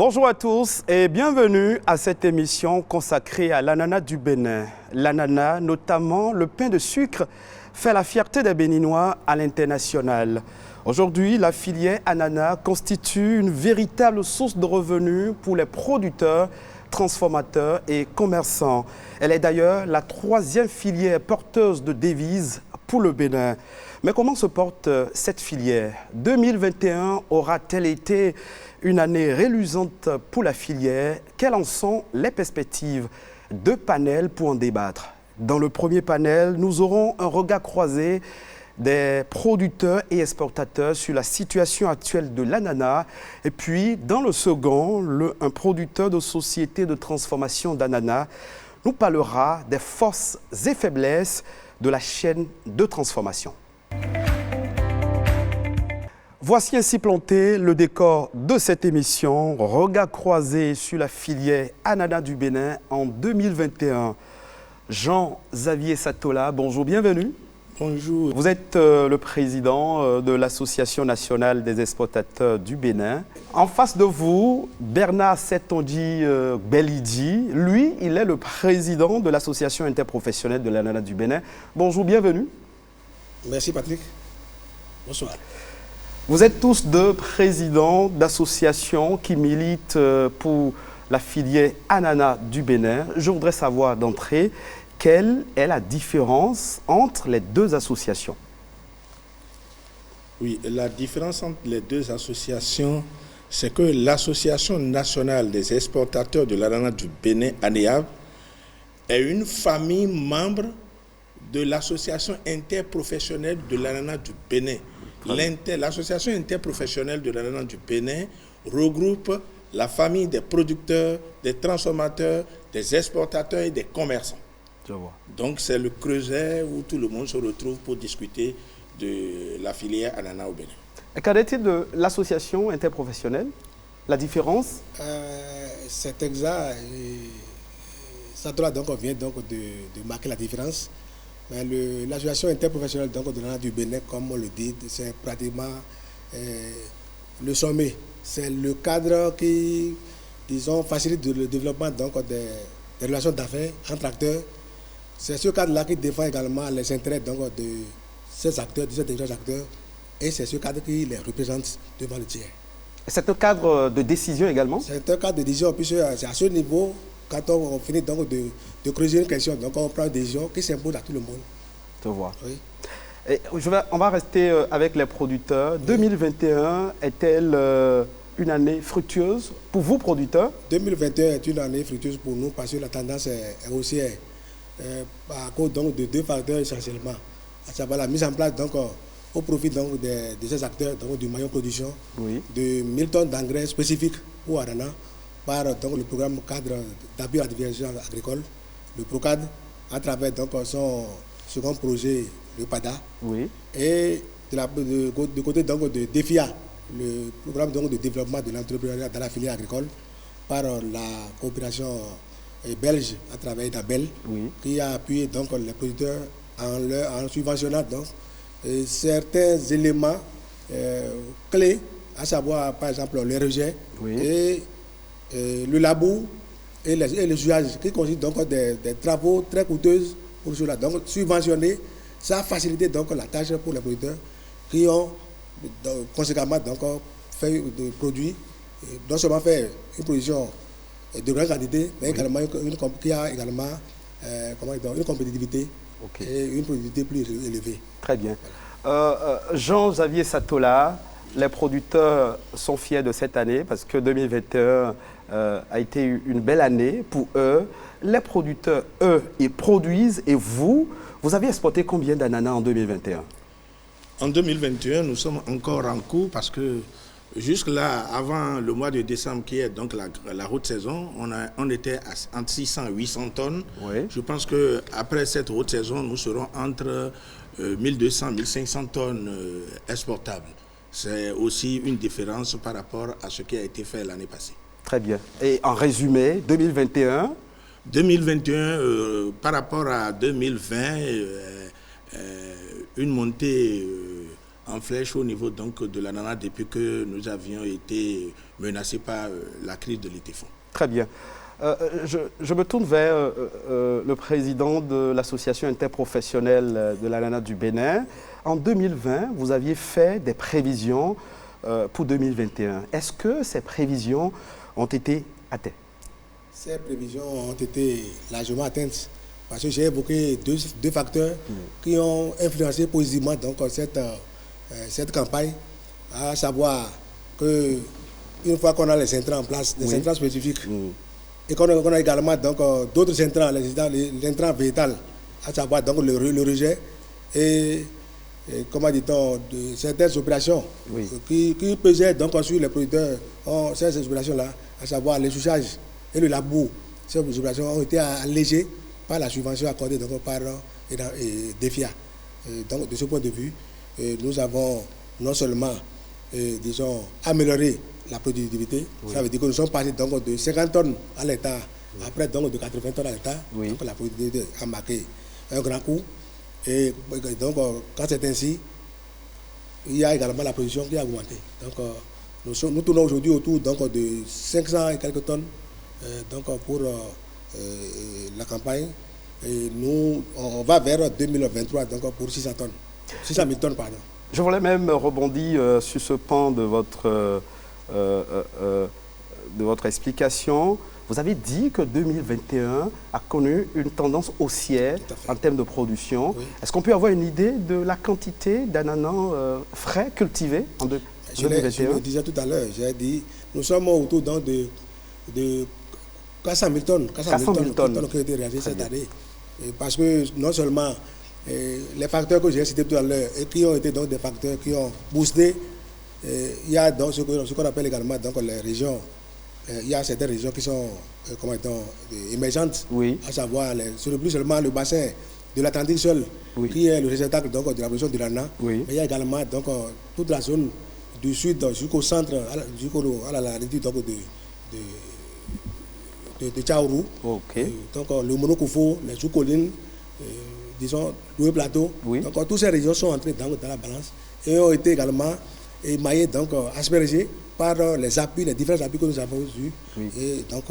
Bonjour à tous et bienvenue à cette émission consacrée à l'ananas du Bénin. L'ananas, notamment le pain de sucre, fait la fierté des Béninois à l'international. Aujourd'hui, la filière ananas constitue une véritable source de revenus pour les producteurs, transformateurs et commerçants. Elle est d'ailleurs la troisième filière porteuse de devises pour le Bénin. Mais comment se porte cette filière? 2021 aura-t-elle été une année reluisante pour la filière? Quelles en sont les perspectives? Deux panels pour en débattre. Dans le premier panel, nous aurons un regard croisé des producteurs et exportateurs sur la situation actuelle de l'ananas. Et puis, dans le second, un producteur de société de transformation d'ananas nous parlera des forces et faiblesses de la chaîne de transformation. Voici ainsi planté le décor de cette émission, regard croisé sur la filière ananas du Bénin en 2021. Jean-Xavier Satola, bonjour, bienvenue. Bonjour. Vous êtes le président de l'Association nationale des exportateurs du Bénin. En face de vous, Bernard Setonji Belidi. Lui, il est le président de l'Association interprofessionnelle de l'ananas du Bénin. Bonjour, bienvenue. Merci Patrick. Bonsoir. Vous êtes tous deux présidents d'associations qui militent pour la filière ananas du Bénin. Je voudrais savoir d'entrée, quelle est la différence entre les deux associations? Oui, la différence entre les deux associations, c'est que l'Association nationale des exportateurs de l'ananas du Bénin, ANEAB, est une famille membre de l'Association interprofessionnelle de l'ananas du Bénin. L'association interprofessionnelle de l'ananas du Bénin regroupe la famille des producteurs, des transformateurs, des exportateurs et des commerçants. Je vois. Donc c'est le creuset où tout le monde se retrouve pour discuter de la filière ananas au Bénin. Qu'en est-il de l'association interprofessionnelle? La différence? C'est exact. Ça doit donc vient donc de marquer la différence. Mais l'association interprofessionnelle donc, de l'ananas du Bénin, comme on le dit, c'est pratiquement le sommet. C'est le cadre qui, disons, facilite le développement donc, des relations d'affaires entre acteurs. C'est ce cadre-là qui défend également les intérêts donc, de ces acteurs, de ces différents acteurs, et c'est ce cadre qui les représente devant le tiers. C'est un cadre de décision également? C'est un cadre de décision, puisque c'est à ce niveau, quand on finit donc de creuser une question, donc on prend une décision qui s'impose à tout le monde. Je vois. Oui. Et on va rester avec les producteurs. Oui. 2021 est-elle une année fructueuse pour vous, producteurs? 2021 est une année fructueuse pour nous parce que la tendance est haussière. À cause donc, de deux facteurs essentiellement, à savoir la mise en place donc, au profit donc, de ces acteurs donc, du maillon production, oui, de 1000 tonnes d'engrais spécifiques pour ananas par donc, le programme cadre d'appui à la diversification agricole, le PROCAD, à travers donc, son second projet, le PADA, oui, et de côté donc, de DEFIA, le programme donc, de développement de l'entrepreneuriat dans la filière agricole, par la coopération belge à travers Idabel, oui, qui a appuyé donc, les producteurs en subventionnant donc, certains éléments clés, à savoir par exemple les rejets, oui, et le labour et les usages qui consistent donc des travaux très coûteux pour cela. Donc subventionner, ça a facilité donc la tâche pour les producteurs qui ont conséquemment donc fait des produits, non seulement fait une production de grande quantité, mais oui, également qui a également une compétitivité, okay, et une productivité plus élevée. Très bien. Voilà. Jean-Xavier Satola, les producteurs sont fiers de cette année parce que 2021 a été une belle année pour eux. Les producteurs, eux, ils produisent et vous avez exporté combien d'ananas en 2021? En 2021, nous sommes encore en cours parce que jusque-là, avant le mois de décembre, qui est donc la haute saison, on était entre 600 et 800 tonnes. Oui. Je pense qu'après cette haute saison, nous serons entre 1200 et 1500 tonnes exportables. C'est aussi une différence par rapport à ce qui a été fait l'année passée. Très bien. Et en résumé, 2021 par rapport à 2020, une montée en flèche au niveau donc, de l'ananas depuis que nous avions été menacés par la crise de l'étéfon. Très bien. Je me tourne vers le président de l'association interprofessionnelle de l'ananas du Bénin. En 2020, vous aviez fait des prévisions pour 2021. Est-ce que ces prévisions ont été atteintes? Ces prévisions ont été largement atteintes parce que j'ai évoqué deux facteurs qui ont influencé positivement donc, cette campagne, à savoir qu'une fois qu'on a les intrants en place, des intrants spécifiques, et qu'on a également d'autres intrants, les intrants végétales, à savoir donc, le rejet et comment dit-on, de certaines opérations qui pesaient donc sur les producteurs, ces opérations-là, à savoir les souchages et le labour, ces opérations ont été allégées par la subvention accordée donc, par DEFIA. Donc de ce point de vue, nous avons non seulement disons, amélioré la productivité, ça veut dire que nous sommes passés donc, de 50 tonnes à l'hectare, après donc, de 80 tonnes à l'hectare, donc la productivité a marqué un grand coup. Et donc, quand c'est ainsi, il y a également la production qui a augmenté. Donc, nous tournons aujourd'hui autour donc, de 500 et quelques tonnes donc, pour la campagne. Et nous, on va vers 2023 donc, pour 600 tonnes. 600 000 tonnes, pardon. Je voulais même rebondir sur ce pan de votre explication. Vous avez dit que 2021 a connu une tendance haussière en termes de production. Oui. Est-ce qu'on peut avoir une idée de la quantité d'ananas frais cultivés en 2021? Je le disais tout à l'heure, j'ai dit, nous sommes autour de 400 000 tonnes. 400 000 tonnes qui ont été réalisées cette année. Et parce que non seulement les facteurs que j'ai cités tout à l'heure et qui ont été donc des facteurs qui ont boosté, il y a donc ce qu'on appelle également donc, les régions. Il y a certaines régions qui sont émergentes, à savoir plus seulement le bassin de l'Atlantique seul, qui est le réceptacle donc, de la production de l'ananas. Mais il y a également donc, toute la zone du sud jusqu'au centre, à la latitude de Tchaourou. Donc le Monokoufo, les sous-collines, disons, le plateau. Donc toutes ces régions sont entrées dans la balance et ont été également émaillées, donc aspergées par les appuis, les différents appuis que nous avons eus. Et donc,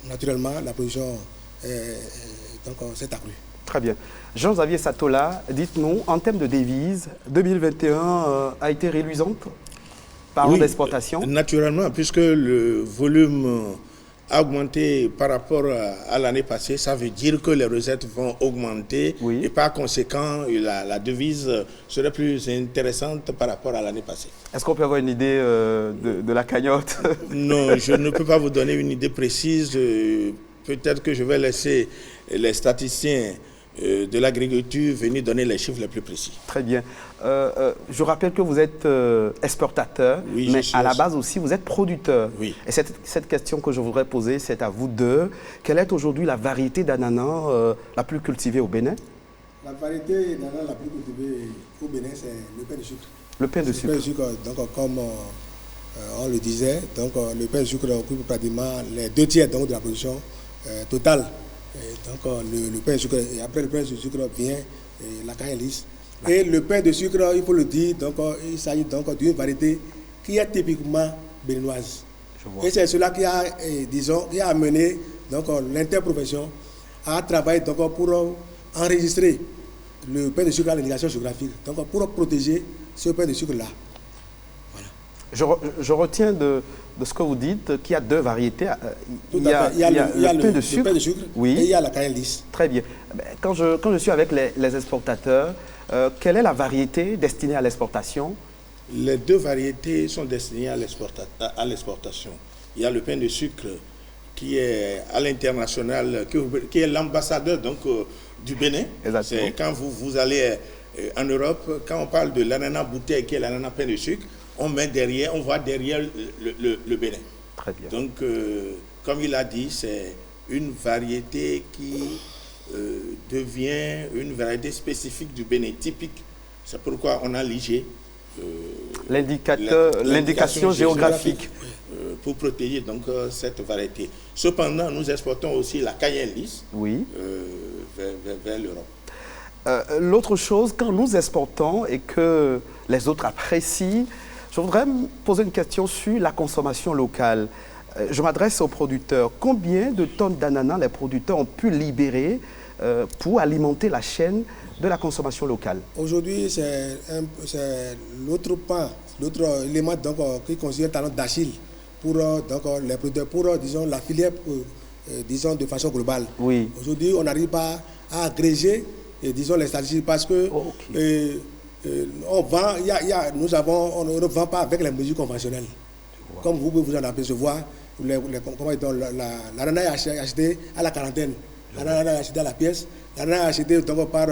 naturellement, la production s'est accrue. Très bien. Jean-Xavier Satola, dites-nous, en termes de devises, 2021 a été réluisante par d'exportation? Naturellement, puisque le volume a augmenté par rapport à l'année passée, ça veut dire que les recettes vont augmenter et par conséquent, la devise serait plus intéressante par rapport à l'année passée. Est-ce qu'on peut avoir une idée de la cagnotte? Non, je ne peux pas vous donner une idée précise. Peut-être que je vais laisser les statisticiens de l'agriculture venir donner les chiffres les plus précis. Très bien. Je rappelle que vous êtes exportateur, mais à la base aussi, vous êtes producteur. Et cette question que je voudrais poser, c'est à vous deux. Quelle est aujourd'hui la variété d'ananas la plus cultivée au Bénin? La variété d'ananas la plus cultivée au Bénin, c'est le pain de sucre. Le pain de sucre. Le pain de sucre, donc, comme on le disait, donc, le pain de sucre occupe pratiquement les 2 tiers donc, de la production totale. Et donc, le pain de sucre, et après le pain de sucre vient la canne lisse. Et le pain de sucre, il faut le dire, donc, il s'agit donc d'une variété qui est typiquement béninoise. Et c'est cela qui a, disons, qui a amené l'interprofession à travailler donc, pour enregistrer le pain de sucre à l'indication géographique, donc pour protéger ce pain de sucre-là. Voilà. Je retiens de ce que vous dites qu'il y a 2 variétés. Il y a le pain de sucre et il y a la canne lisse. Très bien. Quand je suis avec les exportateurs, quelle est la variété destinée à l'exportation? Les 2 variétés sont destinées à l'exportation. Il y a le pain de sucre qui est à l'international, qui est l'ambassadeur du Bénin. C'est quand vous allez en Europe, quand on parle de l'ananas bouteille, qui est l'ananas pain de sucre, on voit derrière le Bénin. Très bien. Donc, comme il a dit, c'est une variété qui devient une variété spécifique du Bénin, typique. C'est pourquoi on a l'IG. L'indication géographique. Pour protéger donc cette variété. Cependant, nous exportons aussi la cayenne lisse vers l'Europe. L'autre chose, quand nous exportons et que les autres apprécient, je voudrais me poser une question sur la consommation locale. Je m'adresse aux producteurs. Combien de tonnes d'ananas les producteurs ont pu libérer pour alimenter la chaîne de la consommation locale? Aujourd'hui, c'est l'autre pan, l'autre élément donc, qui constitue un talent d'Achille pour les producteurs, pour disons, la filière, disons, de façon globale. Oui. Aujourd'hui, on n'arrive pas à agréger, disons, les statistiques parce que on vend, on ne vend pas avec les mesures conventionnelles. Comme vous pouvez vous en apercevoir, l'ananas est acheté à la quarantaine, l'ananas est acheté à la pièce, l'ananas est acheté donc, par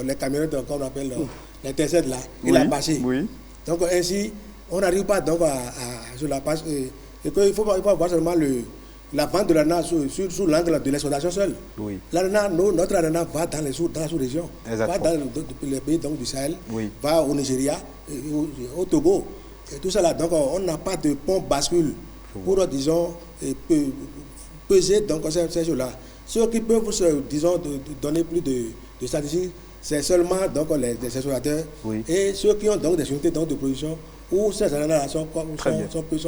les camionnettes qu'on appelle les T7 là, et la bâchée. Oui. Donc ainsi, on n'arrive pas donc sur la page. Et qu'il faut voir seulement la vente de l'ananas sous l'angle de l'exportation seule. Oui. Notre ananas va dans la sous-région, va dans les pays donc, du Sahel, va au Nigeria, au Togo. Et tout ça là, donc on n'a pas de pont bascule pour, disons, peser donc ces choses-là. Ceux qui peuvent, disons, donner plus de statistiques, c'est seulement donc les explorateurs et ceux qui ont donc des unités donc, de production où ces ananas sont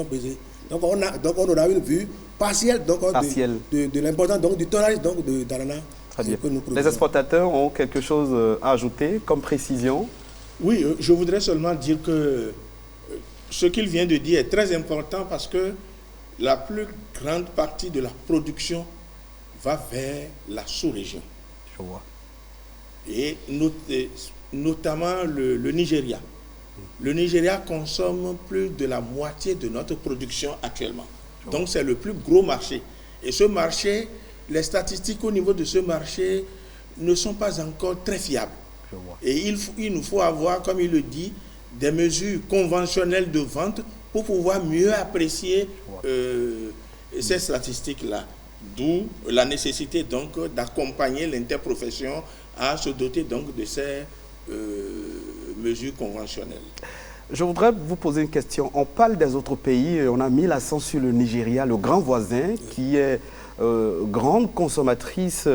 pesés. Donc on aura une vue partielle, donc, de l'importance du tonnage d'ananas que nous produisons. Les exportateurs ont quelque chose à ajouter comme précision? Oui, je voudrais seulement dire que ce qu'il vient de dire est très important parce que la plus grande partie de la production va vers la sous-région. Je vois. Et notamment le Nigeria. Le Nigeria consomme plus de la moitié de notre production actuellement. Donc c'est le plus gros marché. Et ce marché, les statistiques au niveau de ce marché ne sont pas encore très fiables. Et il nous faut avoir, comme il le dit, des mesures conventionnelles de vente pour pouvoir mieux apprécier ces statistiques-là. D'où la nécessité donc d'accompagner l'interprofession à se doter donc de ces mesures conventionnelles. Je voudrais vous poser une question. On parle des autres pays, on a mis l'accent sur le Nigeria, le grand voisin, qui est grande consommatrice.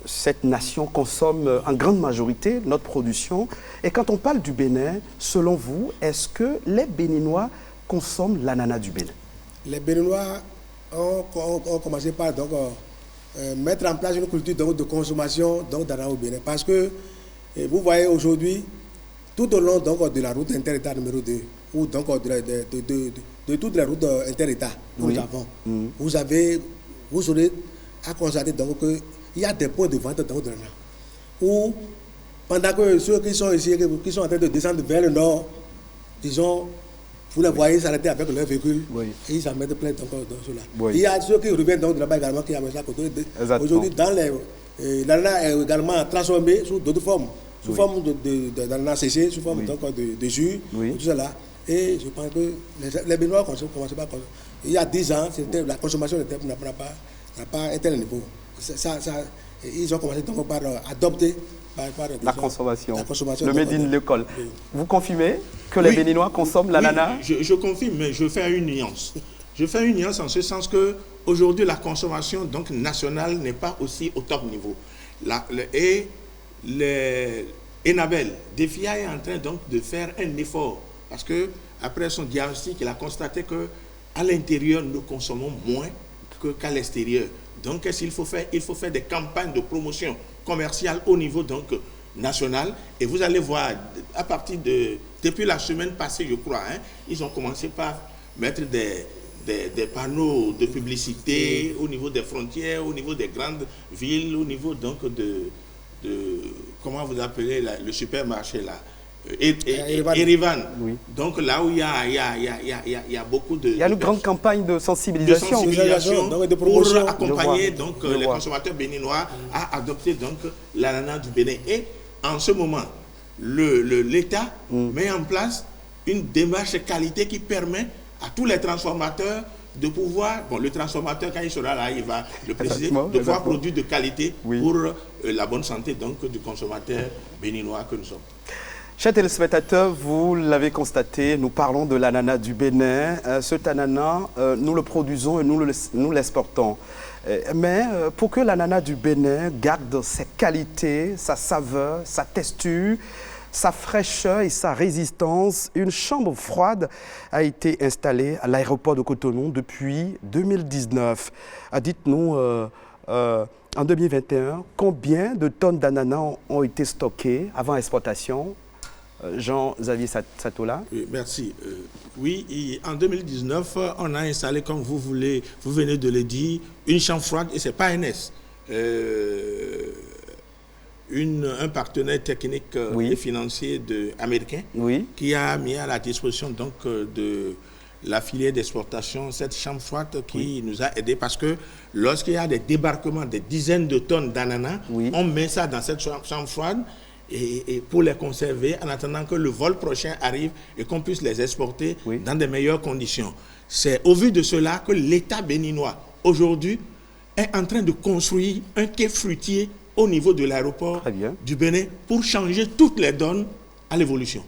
Cette nation consomme en grande majorité notre production. Et quand on parle du Bénin, selon vous, est-ce que les Béninois consomment l'ananas du Bénin? Les Béninois ont commencé par donc, mettre en place une culture donc, de consommation d'ananas au Bénin. Parce que vous voyez aujourd'hui, tout au long donc, de la route inter-État numéro 2, ou donc de toutes les routes inter-État que nous avons, vous aurez à constater donc que il y a des points de vente dans l'ananas. Où, pendant que ceux qui sont ici, qui sont en train de descendre vers le nord, disons, vous les voyez s'arrêter avec leur véhicule et ils s'en mettent plein dans cela. Il y a ceux qui reviennent donc de là-bas également qui amènent ça à côté. Aujourd'hui, l'ananas est également transformé sous d'autres formes, sous forme d'ananas séché, sous forme donc, de jus, tout cela. Et je pense que les Béninois commencent pas comme ça. Il y a 10 ans, la consommation n'a pas un tel niveau. Ils ont commencé donc par adopter la consommation, le made in l'école. Vous confirmez que les Béninois consomment l'ananas? Je confirme, mais je fais une nuance. Je fais une nuance en ce sens que aujourd'hui la consommation donc nationale n'est pas aussi au top niveau. Enabel DFIA est en train donc de faire un effort parce que après son diagnostic, il a constaté que à l'intérieur nous consommons moins qu'à l'extérieur. Donc, qu'est-ce qu'il faut faire? Il faut faire des campagnes de promotion commerciale au niveau donc, national. Et vous allez voir, à partir depuis la semaine passée, je crois, ils ont commencé par mettre des panneaux de publicité au niveau des frontières, au niveau des grandes villes, au niveau donc de comment vous appelez le supermarché là, Erivan. Donc là où il y a beaucoup de... Il y a une grande campagne de sensibilisation. Pour accompagner donc, les consommateurs béninois à adopter donc l'ananas du Bénin. Et en ce moment, l'État met en place une démarche qualité qui permet à tous les transformateurs de pouvoir, le transformateur quand il sera là, il va le préciser, de pouvoir produire de qualité pour la bonne santé donc, du consommateur béninois que nous sommes. Chers téléspectateurs, vous l'avez constaté, nous parlons de l'ananas du Bénin. Cet ananas, nous le produisons et nous l'exportons. Mais pour que l'ananas du Bénin garde ses qualités, sa saveur, sa texture, sa fraîcheur et sa résistance, une chambre froide a été installée à l'aéroport de Cotonou depuis 2019. Dites-nous, en 2021, combien de tonnes d'ananas ont été stockées avant exportation? Jean-Xavier Satola. Oui, merci. Oui, en 2019, on a installé, comme vous venez de le dire, une chambre froide, et ce n'est pas NS. Un partenaire technique et financier américain qui a mis à la disposition donc, de la filière d'exportation cette chambre froide qui nous a aidés, parce que lorsqu'il y a des débarquements de dizaines de tonnes d'ananas, on met ça dans cette chambre froide et pour les conserver en attendant que le vol prochain arrive et qu'on puisse les exporter dans de meilleures conditions. C'est au vu de cela que l'État béninois aujourd'hui est en train de construire un quai fruitier au niveau de l'aéroport du Bénin pour changer toutes les donnes à l'évolution.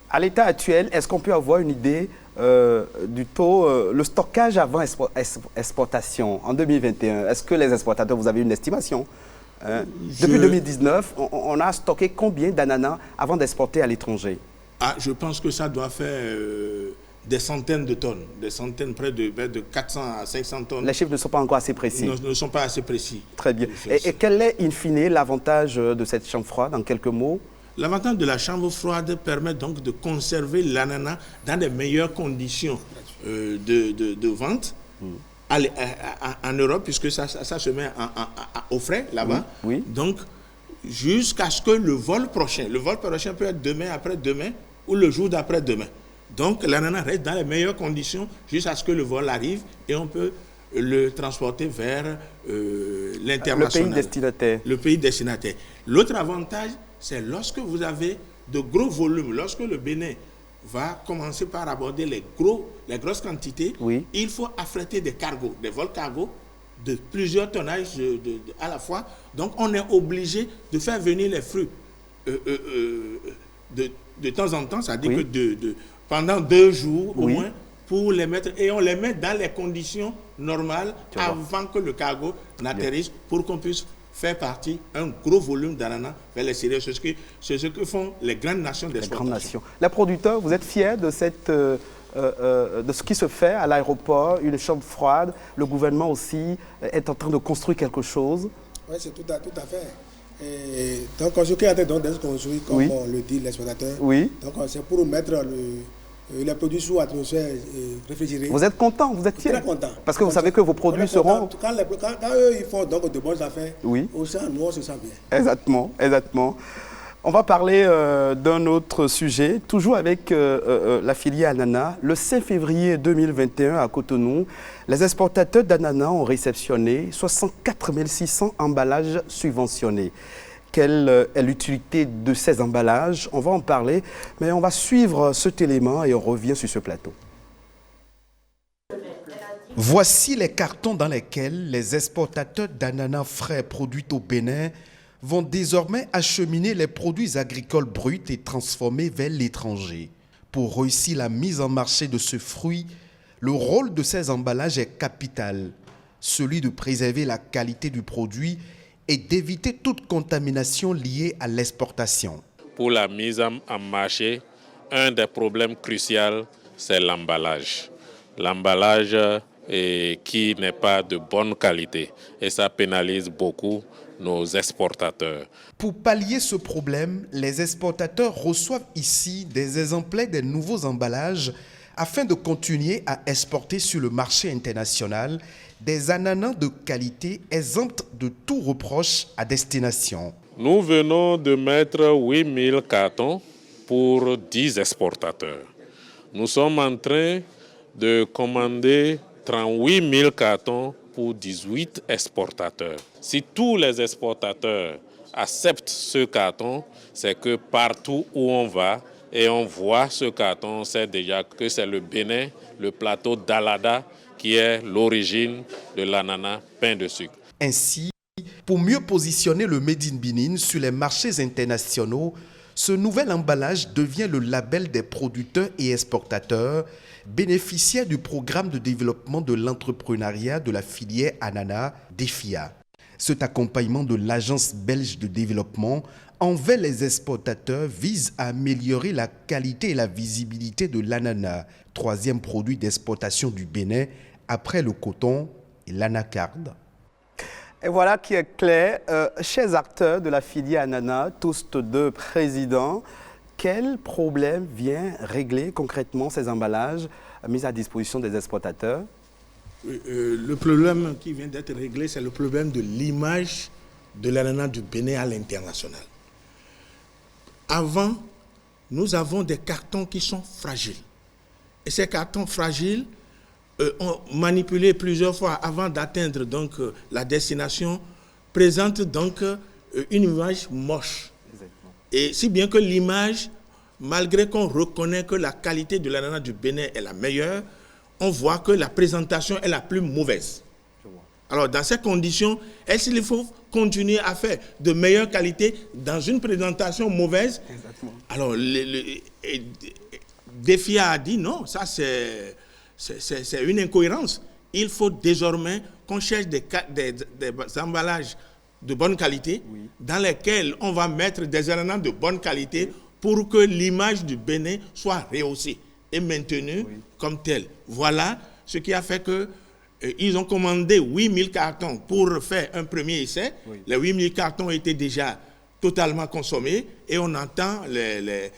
À l'état actuel, est-ce qu'on peut avoir une idée du taux, le stockage avant exportation en 2021? Est-ce que les exportateurs, vous avez une estimation? Depuis 2019, on a stocké combien d'ananas avant d'exporter à l'étranger? Je pense que ça doit faire des centaines de tonnes, des centaines, près de 400 à 500 tonnes. Les chiffres ne sont pas encore assez précis. Ne sont pas assez précis. Très bien. Et quel est, in fine, l'avantage de cette chambre froide, en quelques mots? L'avantage de la chambre froide permet donc de conserver l'ananas dans de meilleures conditions de vente en Europe, puisque ça se met au frais là-bas. Donc, jusqu'à ce que le vol prochain peut être demain, après-demain ou le jour d'après-demain. Donc, l'ananas reste dans les meilleures conditions jusqu'à ce que le vol arrive et on peut le transporter vers l'international. Le pays destinataire. Le pays destinataire. L'autre avantage, c'est lorsque vous avez de gros volumes, lorsque le Bénin va commencer par aborder les grosses quantités, il faut affréter des cargos, des vols cargos de plusieurs tonnages à la fois. Donc, on est obligé de faire venir les fruits de temps en temps, c'est-à-dire que pendant 2 jours au moins, pour les mettre, et on les met dans les conditions normales avant que le cargo n'atterrisse, pour qu'on puisse faire partie un gros volume d'ananas vers les Syriens. C'est ce que font les grandes nations d'exportation. Les producteurs, vous êtes fiers de ce qui se fait à l'aéroport, une chambre froide. Le gouvernement aussi est en train de construire quelque chose. Oui, c'est tout à fait. Et donc, ce qui est en train d'être construit, comme on le dit, l'exportateur, donc c'est pour mettre les produits sous atmosphère réfrigérée. Vous êtes content, vous êtes fier? Très content. Parce que vous savez que vos produits seront... Quand eux, ils font donc de bonnes affaires, nous, on se sent bien. Exactement, exactement. On va parler d'un autre sujet, toujours avec la filière ananas. Le 5 février 2021, à Cotonou, les exportateurs d'ananas ont réceptionné 64 600 emballages subventionnés. Quelle est l'utilité de ces emballages? On va en parler, mais on va suivre cet élément et on revient sur ce plateau. Voici les cartons dans lesquels les exportateurs d'ananas frais produits au Bénin vont désormais acheminer les produits agricoles bruts et transformés vers l'étranger. Pour réussir la mise en marché de ce fruit, le rôle de ces emballages est capital, celui de préserver la qualité du produit et d'éviter toute contamination liée à l'exportation. Pour la mise en marché, un des problèmes cruciaux, c'est l'emballage. L'emballage qui n'est pas de bonne qualité et ça pénalise beaucoup nos exportateurs. Pour pallier ce problème, les exportateurs reçoivent ici des exemplaires des nouveaux emballages afin de continuer à exporter sur le marché international des ananas de qualité exempts de tout reproche à destination. Nous venons de mettre 8000 cartons pour 10 exportateurs. Nous sommes en train de commander 38 000 cartons pour 18 exportateurs. Si tous les exportateurs acceptent ce carton, c'est que partout où on va et on voit ce carton, on sait déjà que c'est le Bénin, le plateau d'Alada, qui est l'origine de l'ananas pain de sucre. Ainsi, pour mieux positionner le Made in Benin sur les marchés internationaux, Ce nouvel emballage devient le label des producteurs et exportateurs bénéficiaires du programme de développement de l'entrepreneuriat de la filière ananas DEFIA. Cet accompagnement de l'Agence belge de développement envers les exportateurs vise à améliorer la qualité et la visibilité de l'ananas, troisième produit d'exportation du Bénin après le coton et l'anacarde. Et voilà qui est clair. Chers acteurs de la filière ananas, tous deux présidents, quel problème vient régler concrètement ces emballages mis à disposition des exportateurs? Le problème qui vient d'être réglé, c'est le problème de l'image de l'ananas du Bénin à l'international. Avant, nous avons des cartons qui sont fragiles. Et ces cartons fragiles, ont manipulé plusieurs fois avant d'atteindre donc la destination, présente donc une image moche. Exactement. Et si bien que l'image, malgré qu'on reconnaît que la qualité de l'ananas du Bénin est la meilleure, on voit que la présentation est la plus mauvaise. Alors dans ces conditions, est-ce qu'il faut continuer à faire de meilleure qualité dans une présentation mauvaise? Exactement. Alors DEFIA a dit non, ça c'est une incohérence. Il faut désormais qu'on cherche des emballages de bonne qualité, oui, dans lesquels on va mettre des ananas de bonne qualité, oui, pour que l'image du Bénin soit rehaussée et maintenue, oui, comme telle. Voilà ce qui a fait que ils ont commandé 8000 cartons pour faire un premier essai. Oui. Les 8000 cartons étaient déjà totalement consommés et on attend les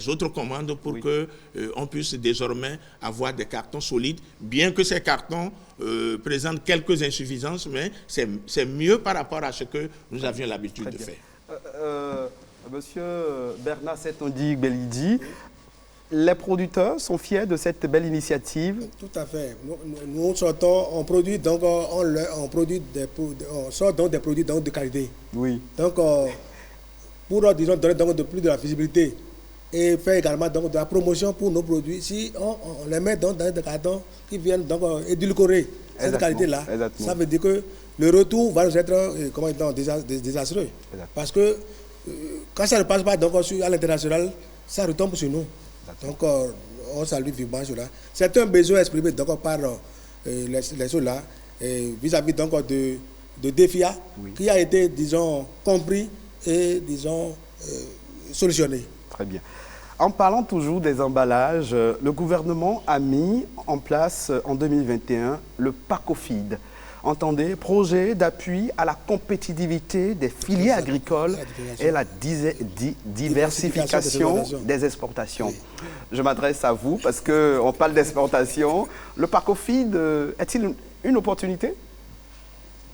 autres commandes pour, oui, qu'on puisse désormais avoir des cartons solides, bien que ces cartons présentent quelques insuffisances, mais c'est mieux par rapport à ce que nous avions l'habitude de faire. Monsieur Bernard Settondi-Belidi, oui, les producteurs sont fiers de cette belle initiative? Tout à fait. Nous sortons, on produit donc on sort donc des produits donc de qualité. Oui. Donc pour disons donner donc de plus de la visibilité et faire également donc de la promotion pour nos produits, si on les met donc dans des cartons qui viennent donc édulcorer cette qualité-là, ça veut dire que le retour va nous être désastreux. Parce que quand ça ne passe pas donc à l'international, ça retombe sur nous. Donc, on salue vivement cela. C'est un besoin exprimé donc, par les ceux-là vis-à-vis donc, de DEFIA, oui, qui a été, disons, compris et, disons, solutionné. Très bien. En parlant toujours des emballages, le gouvernement a mis en place en 2021 le PACOFID. Entendez, projet d'appui à la compétitivité des filières agricoles et la diversification des exportations. Oui. Je m'adresse à vous parce qu'on parle d'exportation. Le PACOFID est-il une opportunité?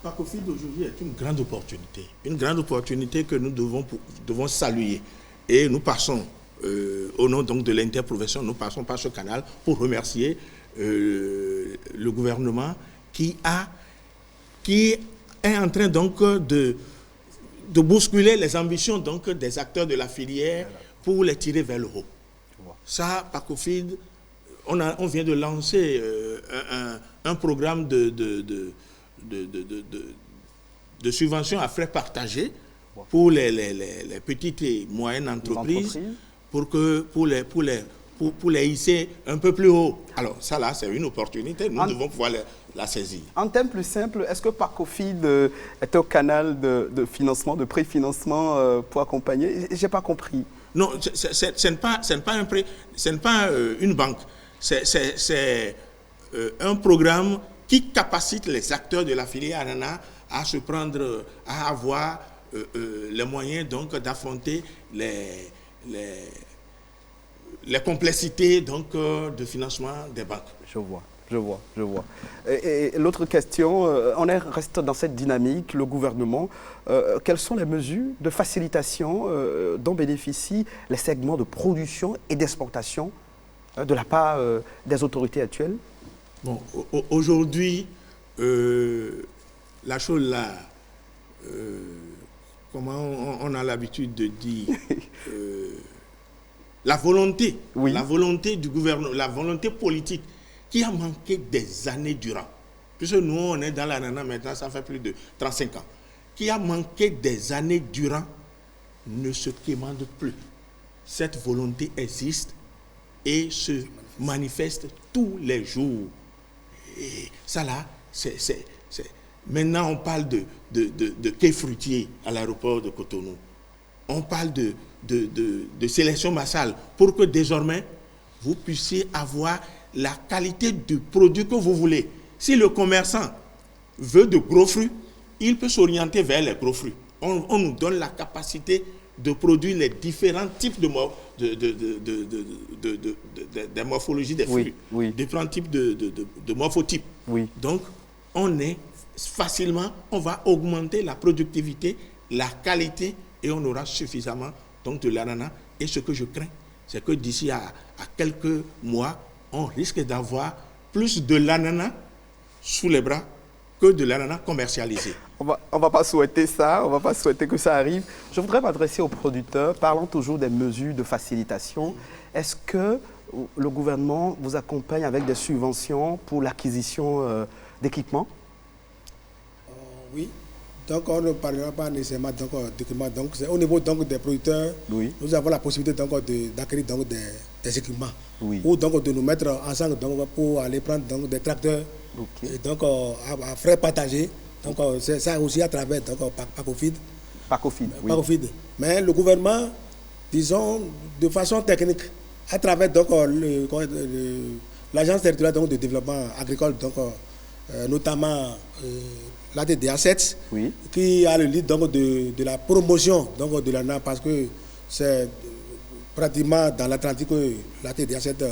PACOFID aujourd'hui est une grande opportunité que nous devons saluer. Et nous passons, au nom donc de l'interprofession, nous passons par ce canal pour remercier le gouvernement qui est en train donc de bousculer les ambitions donc des acteurs de la filière pour les tirer vers le haut. Ça, PACOFID, on vient de lancer un programme de subvention à frais partagés pour les petites et moyennes entreprises, pour les hisser un peu plus haut. Alors ça là, c'est une opportunité, nous devons pouvoir la saisir. En termes plus simples, est-ce que PACOFID est un canal de financement, de préfinancement pour accompagner? Je n'ai pas compris. Non, ce n'est pas une banque. C'est un programme qui capacite les acteurs de la filière ananas à se prendre, à avoir les moyens donc d'affronter les complexités donc de financement des banques. Je vois. Et l'autre question, on reste dans cette dynamique, le gouvernement, quelles sont les mesures de facilitation dont bénéficient les segments de production et d'exportation de la part des autorités actuelles? Bon, aujourd'hui, la chose là, comment on a l'habitude de dire, la volonté du gouvernement, la volonté politique qui a manqué des années durant, puisque nous on est dans l'ananas maintenant, ça fait plus de 35 ans, qui a manqué des années durant, ne se quémande plus. Cette volonté existe et se manifeste tous les jours. Et ça là, maintenant on parle de quai fruitier à l'aéroport de Cotonou. On parle de sélection massale pour que désormais vous puissiez avoir la qualité du produit que vous voulez. Si le commerçant veut de gros fruits, il peut s'orienter vers les gros fruits. On nous donne la capacité de produire les différents types de morphologie des fruits, différents types de morphotypes. Donc, on va augmenter la productivité, la qualité, et on aura suffisamment donc, de l'ananas. Et ce que je crains, c'est que d'ici à quelques mois, on risque d'avoir plus de l'ananas sous les bras que de l'ananas commercialisé. On va pas souhaiter ça, on va pas souhaiter que ça arrive. Je voudrais m'adresser aux producteurs, parlant toujours des mesures de facilitation. Est-ce que le gouvernement vous accompagne avec des subventions pour l'acquisition d'équipements? Oui. Donc, on ne parlera pas nécessairement d'équipements. Donc, au niveau donc, des producteurs, nous avons la possibilité d'acquérir des équipements. Ou donc de nous mettre ensemble pour aller prendre des tracteurs et donc, à frais partagés. Donc, c'est ça aussi à travers Pacofid. Pacofid. Mais le gouvernement, disons, de façon technique, à travers l'Agence territoriale de développement agricole, donc, notamment la TDA7, qui a le lead de la promotion de l'ananas, parce que c'est pratiquement dans l'Atlantique que la TDA7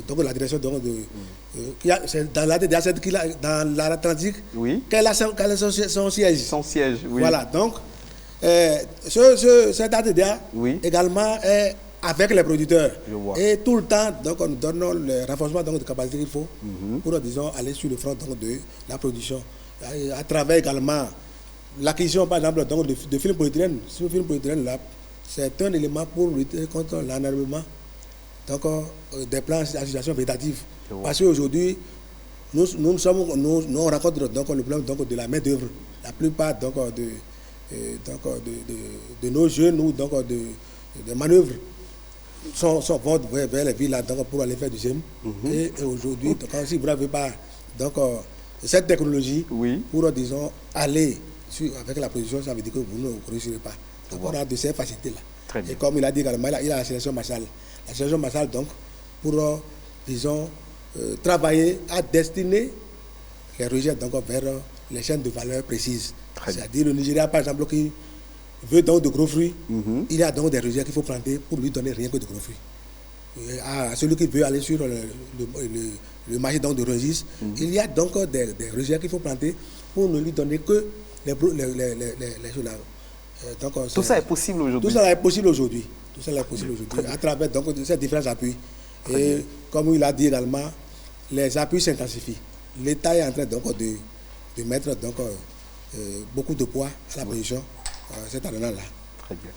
donc la direction c'est dans la TDA7 dans l'Atlantique qu'elle a son siège. Son siège, oui. Voilà, donc cette ATDA également est avec les producteurs. Et tout le temps, donc, nous donnons le renforcement de capacité qu'il faut pour, disons, aller sur le front de la production. À travers également l'acquisition, par exemple, de films polyéthylène. Ce film polyéthylène-là, c'est un élément pour lutter contre l'enherbement des plants d'association végétative. Parce qu'aujourd'hui, nous rencontrons donc, le problème de la main-d'œuvre. La plupart de nos jeunes ou de manœuvres vont vers les villes pour aller faire du GEM. Et aujourd'hui, si vous n'avez pas cette technologie pour, disons, aller avec la production, ça veut dire que vous ne réussirez pas. Donc on a de ces facilités-là. Et comme il a dit également, il a la sélection massale. La sélection massale, donc, pour, disons, travailler à destiner les rejets vers les chaînes de valeur précises. C'est-à-dire le Nigeria, par exemple, qui veut donc de gros fruits, il y a donc des rejets qu'il faut planter pour lui donner rien que de gros fruits. Et à celui qui veut aller sur le marché donc de Rungis, il y a donc des rejets qu'il faut planter pour ne lui donner que les choses là. Tout ça est possible aujourd'hui. Tout ça est possible aujourd'hui. À travers donc, ces différents appuis. Et comme il a dit également, les appuis s'intensifient. L'État est en train donc, de mettre donc, beaucoup de poids à la production cet ananas-là. Très bien.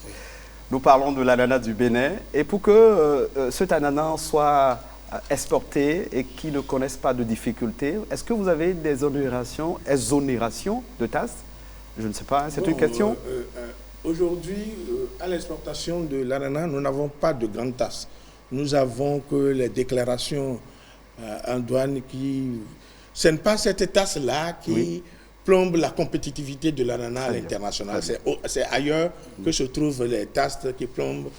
Nous parlons de l'ananas du Bénin. Et pour que cet ananas soit exporté et qu'il ne connaisse pas de difficultés, est-ce que vous avez des exonérations de taxes? Je ne sais pas, c'est une question. Aujourd'hui, à l'exportation de l'ananas, nous n'avons pas de grandes tasses. Nous avons que les déclarations en douane qui... Ce n'est pas cette tasse-là qui plombe la compétitivité de l'ananas à l'international. C'est ailleurs que se trouvent les tasses qui plombent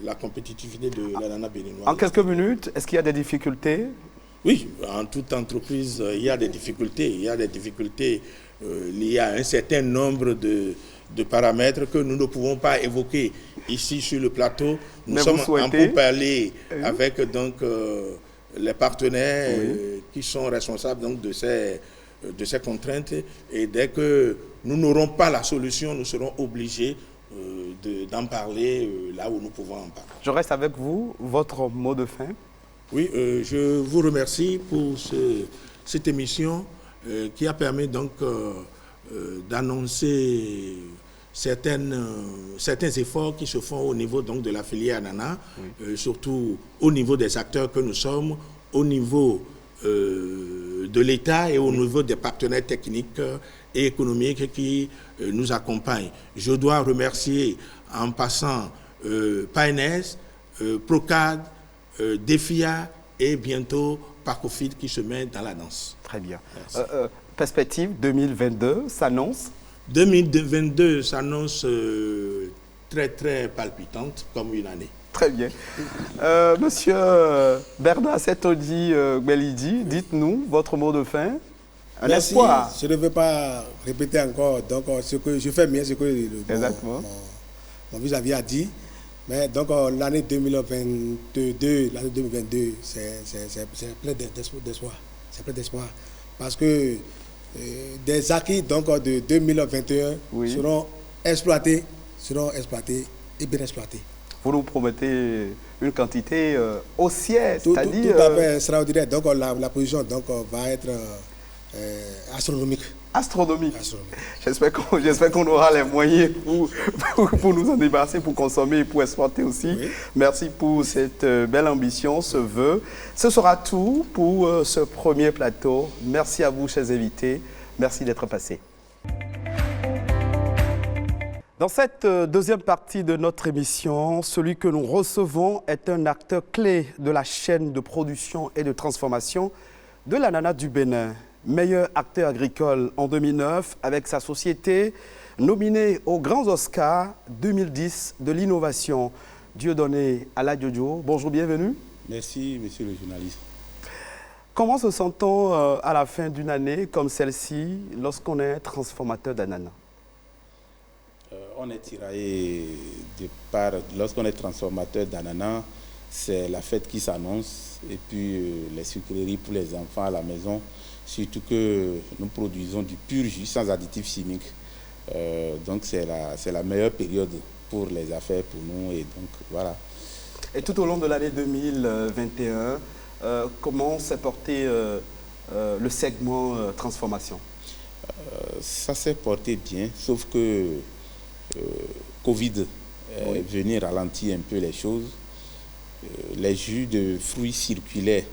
la compétitivité de l'ananas béninois. En quelques minutes, est-ce qu'il y a des difficultés? Oui, en toute entreprise, il y a des difficultés. Il y a des difficultés liées à un certain nombre de paramètres que nous ne pouvons pas évoquer ici sur le plateau. Nous sommes en pourparlers avec donc, les partenaires qui sont responsables donc, de ces contraintes. Et dès que nous n'aurons pas la solution, nous serons obligés d'en parler là où nous pouvons en parler. Je reste avec vous. Votre mot de fin? Oui, je vous remercie pour cette émission qui a permis donc d'annoncer certains efforts qui se font au niveau donc, de la filière ananas, surtout au niveau des acteurs que nous sommes, au niveau de l'État et au niveau des partenaires techniques et économiques qui nous accompagnent. Je dois remercier en passant PAENES, Procad, DEFIA et bientôt Parcofid qui se met dans la danse. Très bien. Perspective 2022 s'annonce? 2022 s'annonce très très palpitante comme une année. Très bien. Monsieur Bernard Setodi Gbelidi, dites-nous votre mot de fin. Un Merci. espoir. Je ne veux pas répéter encore donc, ce que je fais bien, ce que mon vis-à-vis a dit. Mais donc l'année 2022, c'est plein d'espoir. C'est plein d'espoir. Parce que des acquis donc, de 2021 seront exploités et bien exploités. Vous nous promettez une quantité haussière, c'est-à-dire... Tout à fait extraordinaire. Donc la position donc, va être astronomique. Astronomique. J'espère qu'on aura les moyens pour nous en débarrasser, pour consommer et pour exporter aussi. Oui. Merci pour cette belle ambition, ce vœu. Ce sera tout pour ce premier plateau. Merci à vous, chers invités. Merci d'être passés. Dans cette deuxième partie de notre émission, celui que nous recevons est un acteur clé de la chaîne de production et de transformation de l'ananas du Bénin. Meilleur acteur agricole en 2009 avec sa société, nominée aux Grands Oscars 2010 de l'innovation. Dieudonné Aladjojo, bonjour, bienvenue. Merci, monsieur le journaliste. Comment se sent-on à la fin d'une année comme celle-ci lorsqu'on est transformateur d'ananas? On est tiraillé de part, lorsqu'on est transformateur d'ananas, c'est la fête qui s'annonce et puis les sucreries pour les enfants à la maison. Surtout que nous produisons du pur jus sans additifs chimiques. Donc c'est la meilleure période pour les affaires pour nous. Et donc voilà. Et tout au long de l'année 2021, comment s'est porté le segment transformation? Ça s'est porté bien, sauf que Covid est venu ralentir un peu les choses. Les jus de fruits circulaient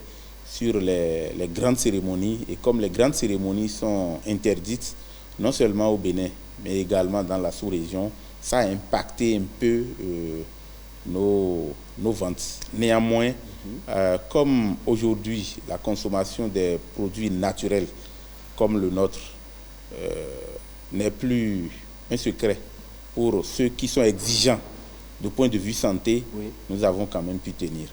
sur les grandes cérémonies, et comme les grandes cérémonies sont interdites, non seulement au Bénin, mais également dans la sous-région, ça a impacté un peu nos ventes. Néanmoins, comme aujourd'hui, la consommation des produits naturels comme le nôtre n'est plus un secret pour ceux qui sont exigeants du point de vue santé, nous avons quand même pu tenir.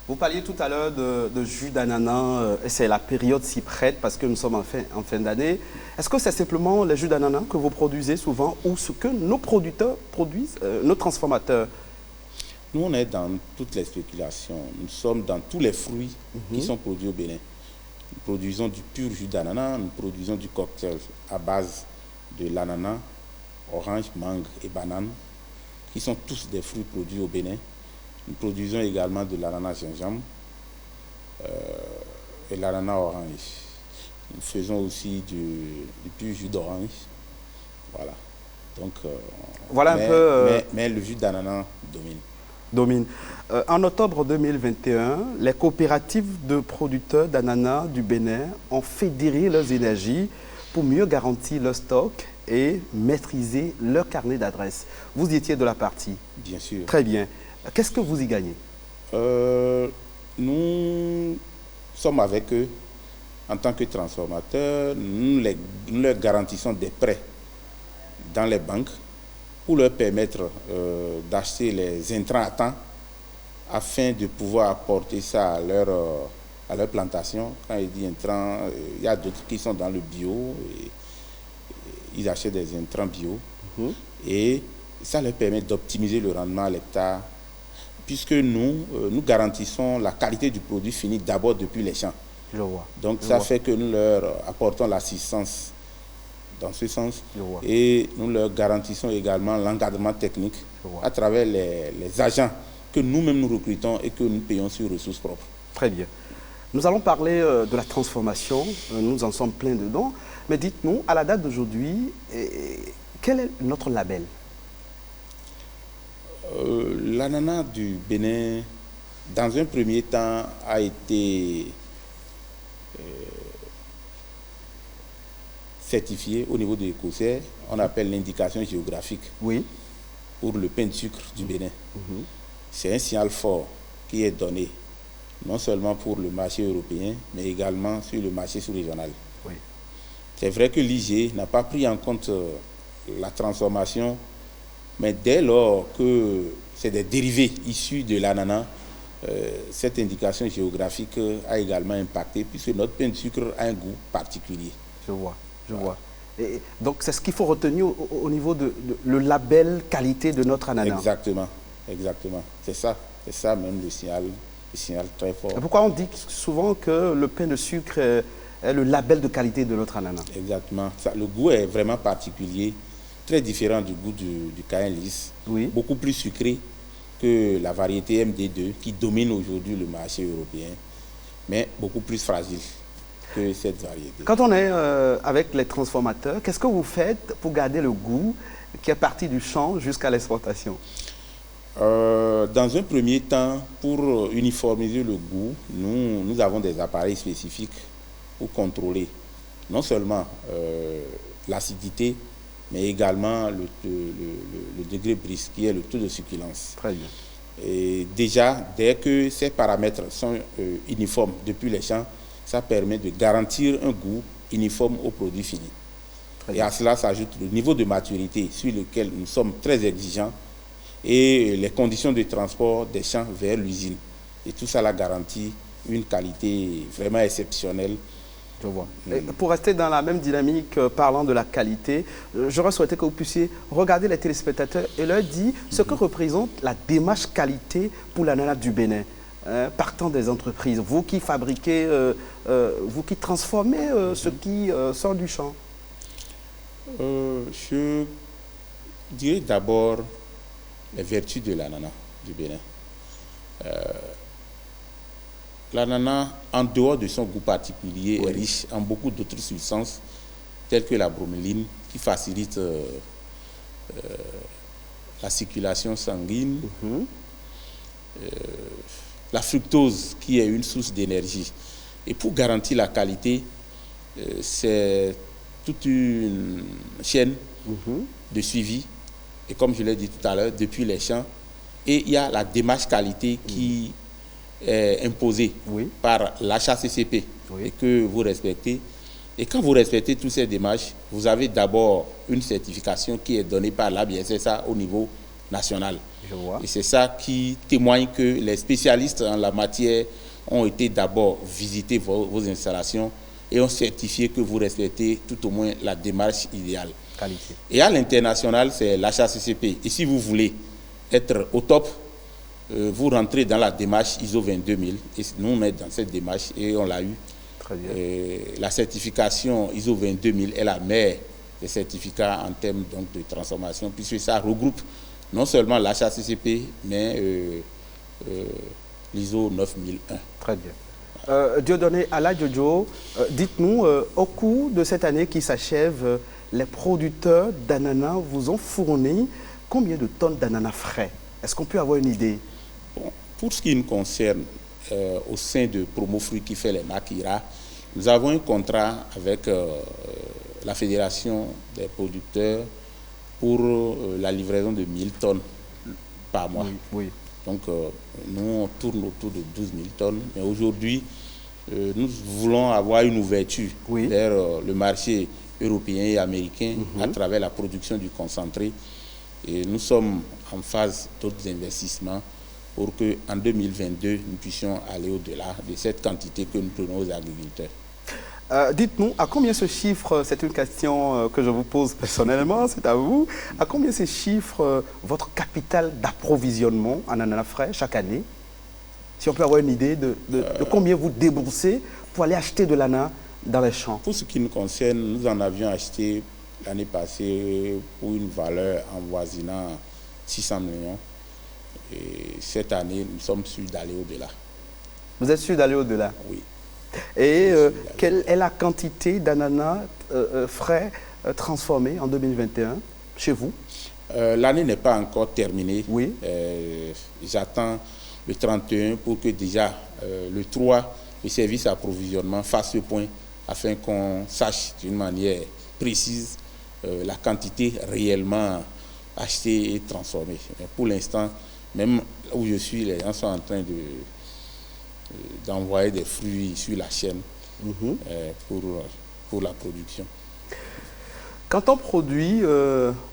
Vous parliez tout à l'heure de jus d'ananas, et c'est la période s'y prête parce que nous sommes en fin d'année. Est-ce que c'est simplement les jus d'ananas que vous produisez souvent ou ce que nos producteurs produisent, nos transformateurs? Nous, on est dans toutes les spéculations. Nous sommes dans tous les fruits qui sont produits au Bénin. Nous produisons du pur jus d'ananas, nous produisons du cocktail à base de l'ananas, orange, mangue et banane, qui sont tous des fruits produits au Bénin. Nous produisons également de l'ananas gingembre et l'ananas orange. Nous faisons aussi du pur jus d'orange. Voilà. Donc, voilà mais le jus d'ananas domine. En octobre 2021, les coopératives de producteurs d'ananas du Bénin ont fédéré leurs énergies pour mieux garantir leur stock et maîtriser leur carnet d'adresses. Vous y étiez de la partie. Bien sûr. Très bien. Qu'est-ce que vous y gagnez? Nous sommes avec eux en tant que transformateurs. Nous leur garantissons des prêts dans les banques pour leur permettre d'acheter les intrants à temps afin de pouvoir apporter ça à leur plantation. Quand il dit intrants, il y a d'autres qui sont dans le bio. Et ils achètent des intrants bio. Et ça leur permet d'optimiser le rendement à l'hectare, puisque nous garantissons la qualité du produit fini d'abord depuis les champs. Je vois. Donc ça fait que nous leur apportons l'assistance dans ce sens. Et nous leur garantissons également l'encadrement technique à travers les agents que nous-mêmes nous recrutons et que nous payons sur ressources propres. Très bien. Nous allons parler de la transformation, nous en sommes pleins dedans. Mais dites-nous, à la date d'aujourd'hui, quel est notre label? L'ananas du Bénin, dans un premier temps, a été certifié au niveau de l'Écossais, on appelle l'indication géographique pour le pain de sucre du Bénin. C'est un signal fort qui est donné non seulement pour le marché européen, mais également sur le marché sous-régional. C'est vrai que l'IG n'a pas pris en compte la transformation, mais dès lors que c'est des dérivés issus de l'ananas, cette indication géographique a également impacté, puisque notre pain de sucre a un goût particulier. Je vois. Et donc, c'est ce qu'il faut retenir au niveau de le label qualité de notre ananas. Exactement. C'est ça même le signal très fort. Et pourquoi on dit souvent que le pain de sucre est le label de qualité de notre ananas? Exactement. Le goût est vraiment particulier, très différent du goût du Caen lisse, beaucoup plus sucré que la variété MD2 qui domine aujourd'hui le marché européen, mais beaucoup plus fragile que cette variété. Quand on est avec les transformateurs, qu'est-ce que vous faites pour garder le goût qui est parti du champ jusqu'à l'exportation? Dans un premier temps, pour uniformiser le goût, nous avons des appareils spécifiques pour contrôler non seulement l'acidité, mais également le degré brise, qui est le taux de succulence. Très bien. Et déjà, dès que ces paramètres sont uniformes depuis les champs, ça permet de garantir un goût uniforme au produit fini. Et à cela s'ajoute le niveau de maturité sur lequel nous sommes très exigeants et les conditions de transport des champs vers l'usine. Et tout ça garantit une qualité vraiment exceptionnelle. Je vois. Et pour rester dans la même dynamique, parlant de la qualité, j'aurais souhaité que vous puissiez regarder les téléspectateurs et leur dire ce que représente la démarche qualité pour l'ananas du Bénin. Partant des entreprises, vous qui fabriquez, vous qui transformez ce qui sort du champ. Je dirais d'abord les vertus de l'ananas du Bénin. L'ananas, en dehors de son goût particulier, est riche en beaucoup d'autres substances, telles que la broméline, qui facilite la circulation sanguine, la fructose, qui est une source d'énergie. Et pour garantir la qualité, c'est toute une chaîne de suivi, et comme je l'ai dit tout à l'heure, depuis les champs, et il y a la démarche qualité qui est imposée par l'HACCP et que vous respectez. Et quand vous respectez toutes ces démarches, vous avez d'abord une certification qui est donnée par l'ABSSA au niveau national. Et c'est ça qui témoigne que les spécialistes en la matière ont été d'abord visiter vos installations et ont certifié que vous respectez tout au moins la démarche idéale. Qualité. Et à l'international, c'est l'HACCP. Et si vous voulez être au top, vous rentrez dans la démarche ISO 22000. Et nous, on est dans cette démarche et on l'a eu. Très bien. La certification ISO 22000 est la mère des certificats en termes donc, de transformation, puisque ça regroupe non seulement l'HACCP, mais l'ISO 9001. Très bien. Dieudonné Ala-Jojo, dites-nous, au cours de cette année qui s'achève, les producteurs d'ananas vous ont fourni combien de tonnes d'ananas frais? Est-ce qu'on peut avoir une idée? Bon, pour ce qui nous concerne, au sein de Promo Fruits qui fait les Makira, nous avons un contrat avec la Fédération des producteurs pour la livraison de 1000 tonnes par mois. Donc, nous, on tourne autour de 12 000 tonnes. Mais aujourd'hui, nous voulons avoir une ouverture vers le marché européen et américain à travers la production du concentré. Et nous sommes en phase d'autres investissements pour qu'en 2022, nous puissions aller au-delà de cette quantité que nous prenons aux agriculteurs. Dites-nous, à combien ce chiffre, c'est une question que je vous pose personnellement, c'est à vous, à combien ce chiffre votre capital d'approvisionnement en ananas frais chaque année? Si on peut avoir une idée de combien vous déboursez pour aller acheter de l'ananas dans les champs. Pour ce qui nous concerne, nous en avions acheté l'année passée pour une valeur avoisinant 600 millions. Et cette année, nous sommes sûrs d'aller au-delà. Vous êtes sûr d'aller au-delà? Oui. Et quelle est la quantité d'ananas frais transformés en 2021 chez vous? L'année n'est pas encore terminée. Oui. J'attends le 31 pour que déjà le 3, le service approvisionnement fasse ce point afin qu'on sache d'une manière précise la quantité réellement achetée et transformée. Mais pour l'instant, même où je suis, les gens sont en train d'envoyer des fruits sur la chaîne pour la production. Quand on produit,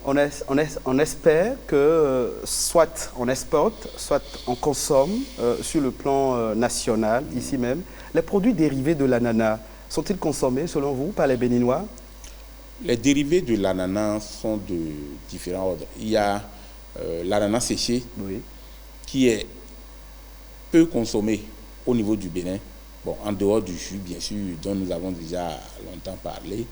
on espère que soit on exporte, soit on consomme sur le plan national, ici même. Les produits dérivés de l'ananas sont-ils consommés, selon vous, par les Béninois? Les dérivés de l'ananas sont de différents ordres. Il y a l'ananas séché, qui est peu consommé au niveau du Bénin, bon, en dehors du jus, bien sûr, dont nous avons déjà longtemps parlé.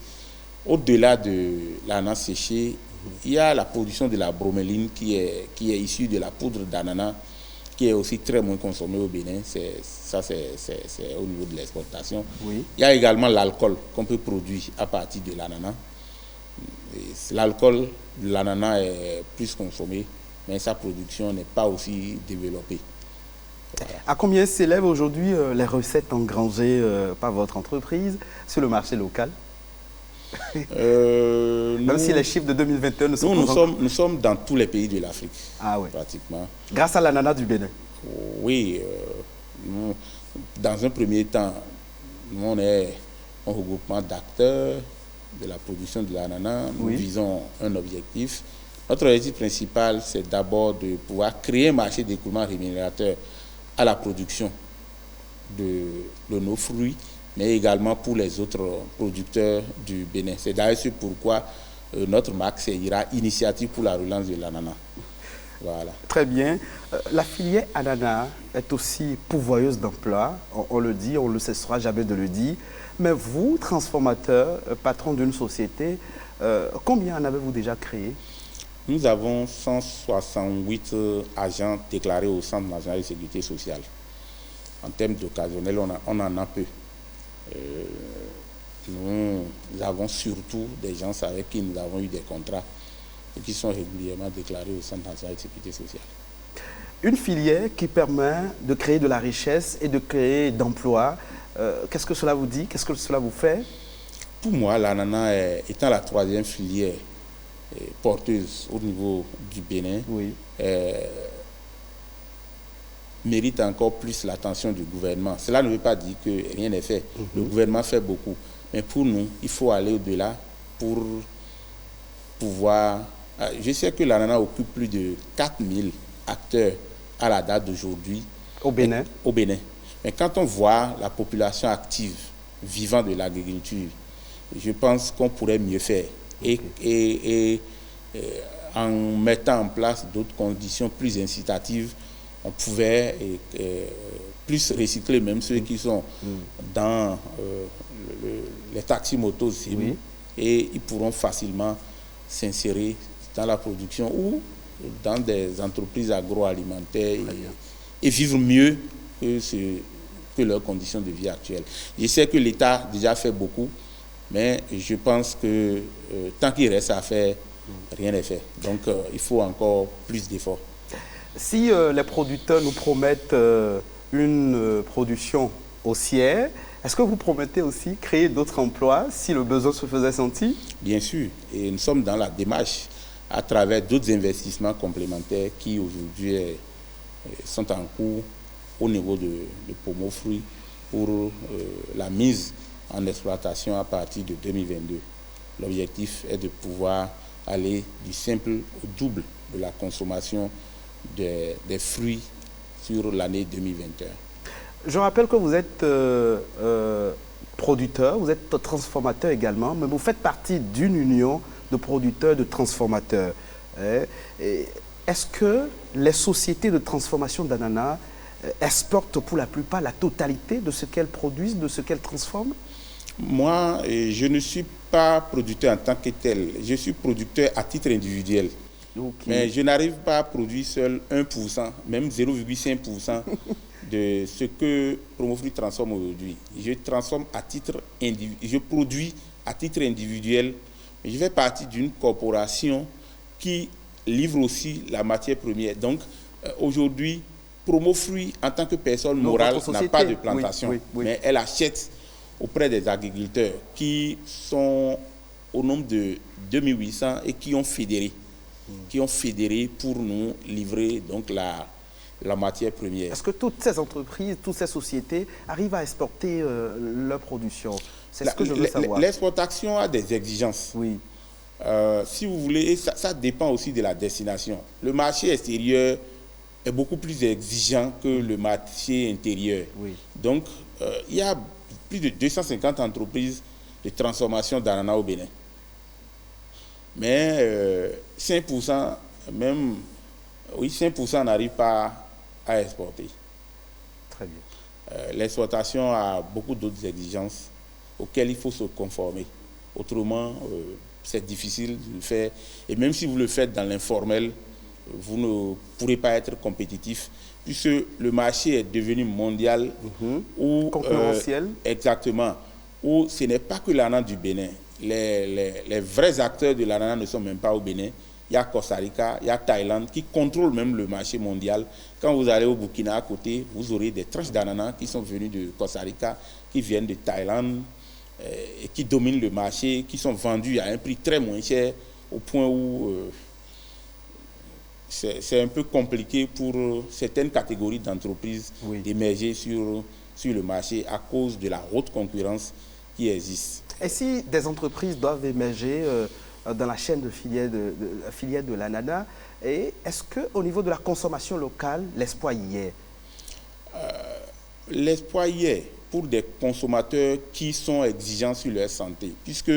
Au-delà de l'ananas séché, il y a la production de la broméline qui est issue de la poudre d'ananas, qui est aussi très moins consommée au Bénin. C'est au niveau de l'exportation. Oui. Il y a également l'alcool qu'on peut produire à partir de l'ananas. L'alcool de l'ananas est plus consommé, mais sa production n'est pas aussi développée. Voilà. À combien s'élèvent aujourd'hui les recettes engrangées par votre entreprise sur le marché local? Même si les chiffres de 2021 ne sont pas... Nous sommes dans tous les pays de l'Afrique, pratiquement. Grâce à l'ananas du Bénin? Oui. Dans un premier temps, nous, on est un regroupement d'acteurs de la production de l'ananas. Nous visons un objectif. Notre objectif principal, c'est d'abord de pouvoir créer un marché d'écoulement rémunérateur à la production de nos fruits, mais également pour les autres producteurs du Bénin. C'est d'ailleurs ce pourquoi notre marque, c'est IRA, Initiative pour la relance de l'ananas. Voilà. Très bien. La filière ananas est aussi pourvoyeuse d'emplois. On le dit, on ne cessera jamais de le dire. Mais vous, transformateur, patron d'une société, combien en avez-vous déjà créé? Nous avons 168 agents déclarés au Centre national de sécurité sociale. En termes d'occasionnels, on en a peu. Nous avons surtout des gens avec qui nous avons eu des contrats et qui sont régulièrement déclarés au Centre national de sécurité sociale. Une filière qui permet de créer de la richesse et de créer d'emplois. Qu'est-ce que cela vous dit? Qu'est-ce que cela vous fait? Pour moi, l'ananas étant la troisième filière porteuse au niveau du Bénin, mérite encore plus l'attention du gouvernement. Cela ne veut pas dire que rien n'est fait. Le gouvernement fait beaucoup. Mais pour nous, il faut aller au-delà pour pouvoir... Je sais que l'ananas occupe plus de 4000 acteurs à la date d'aujourd'hui. Au Bénin. Au Bénin. Mais quand on voit la population active vivant de l'agriculture, je pense qu'on pourrait mieux faire. Et en mettant en place d'autres conditions plus incitatives, on pouvait plus recycler même ceux qui sont dans les taxis motos, et ils pourront facilement s'insérer dans la production ou dans des entreprises agroalimentaires et vivre mieux que leurs conditions de vie actuelles. Je sais que l'État déjà fait beaucoup, mais je pense que tant qu'il reste à faire, rien n'est fait. Donc il faut encore plus d'efforts. Si les producteurs nous promettent une production haussière, est-ce que vous promettez aussi créer d'autres emplois si le besoin se faisait sentir? Bien sûr, et nous sommes dans la démarche à travers d'autres investissements complémentaires qui aujourd'hui sont en cours au niveau de Pomo Fruits pour la mise en exploitation à partir de 2022. L'objectif est de pouvoir aller du simple au double de la consommation des fruits sur l'année 2021. Je rappelle que vous êtes producteur, vous êtes transformateur également, mais vous faites partie d'une union de producteurs, de transformateurs. Est-ce que les sociétés de transformation d'ananas exportent pour la plupart la totalité de ce qu'elles produisent, de ce qu'elles transforment? Moi, je ne suis pas producteur en tant que tel. Je suis producteur à titre individuel. Mais je n'arrive pas à produire seul 1%, même 0,5% de ce que Pomo Fruits transforme aujourd'hui. Je transforme à titre individuel, je produis à titre individuel. Je fais partie d'une corporation qui livre aussi la matière première. Donc aujourd'hui, Promo Fruits, en tant que personne Donc, morale, votre n'a société, pas de plantation, oui. mais elle achète auprès des agriculteurs qui sont au nombre de 2800 et qui ont fédéré. Qui ont fédéré pour nous livrer donc la matière première. Est-ce que toutes ces entreprises, toutes ces sociétés arrivent à exporter leur production? C'est ce que je veux savoir. L'exportation a des exigences. Oui. Si vous voulez, et ça dépend aussi de la destination. Le marché extérieur est beaucoup plus exigeant que le marché intérieur. Oui. Donc, il y a plus de 250 entreprises de transformation d'ananas au Bénin. Mais 5%, même, oui, 5% n'arrivent pas à exporter. Très bien. L'exportation a beaucoup d'autres exigences auxquelles il faut se conformer. Autrement, c'est difficile de le faire. Et même si vous le faites dans l'informel, vous ne pourrez pas être compétitif, puisque le marché est devenu mondial. Concurrentiel. Exactement. Où ce n'est pas que l'ananas du Bénin. Les vrais acteurs de l'ananas ne sont même pas au Bénin. Il y a Costa Rica, il y a Thaïlande qui contrôlent même le marché mondial. Quand vous allez au Burkina à côté, vous aurez des tranches d'ananas qui sont venues de Costa Rica, qui viennent de Thaïlande et qui dominent le marché, qui sont vendus à un prix très moins cher, au point où c'est un peu compliqué pour certaines catégories d'entreprises d'émerger sur le marché à cause de la haute concurrence qui existe. Et si des entreprises doivent émerger dans la chaîne de filière de l'ananas, est-ce qu'au niveau de la consommation locale, l'espoir y est? L'espoir y est pour des consommateurs qui sont exigeants sur leur santé, puisque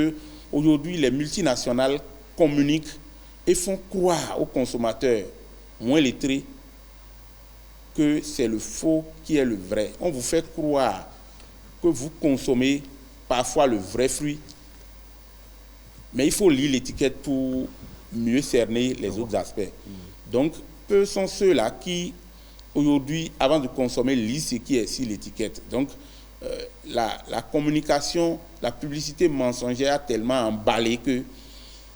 aujourd'hui les multinationales communiquent et font croire aux consommateurs moins lettrés que c'est le faux qui est le vrai. On vous fait croire que vous consommez parfois le vrai fruit, mais il faut lire l'étiquette pour mieux cerner les autres aspects. Donc, peu sont ceux-là qui, aujourd'hui, avant de consommer, lisent ce qui est sur l'étiquette. Donc, la communication, la publicité mensongère a tellement emballé que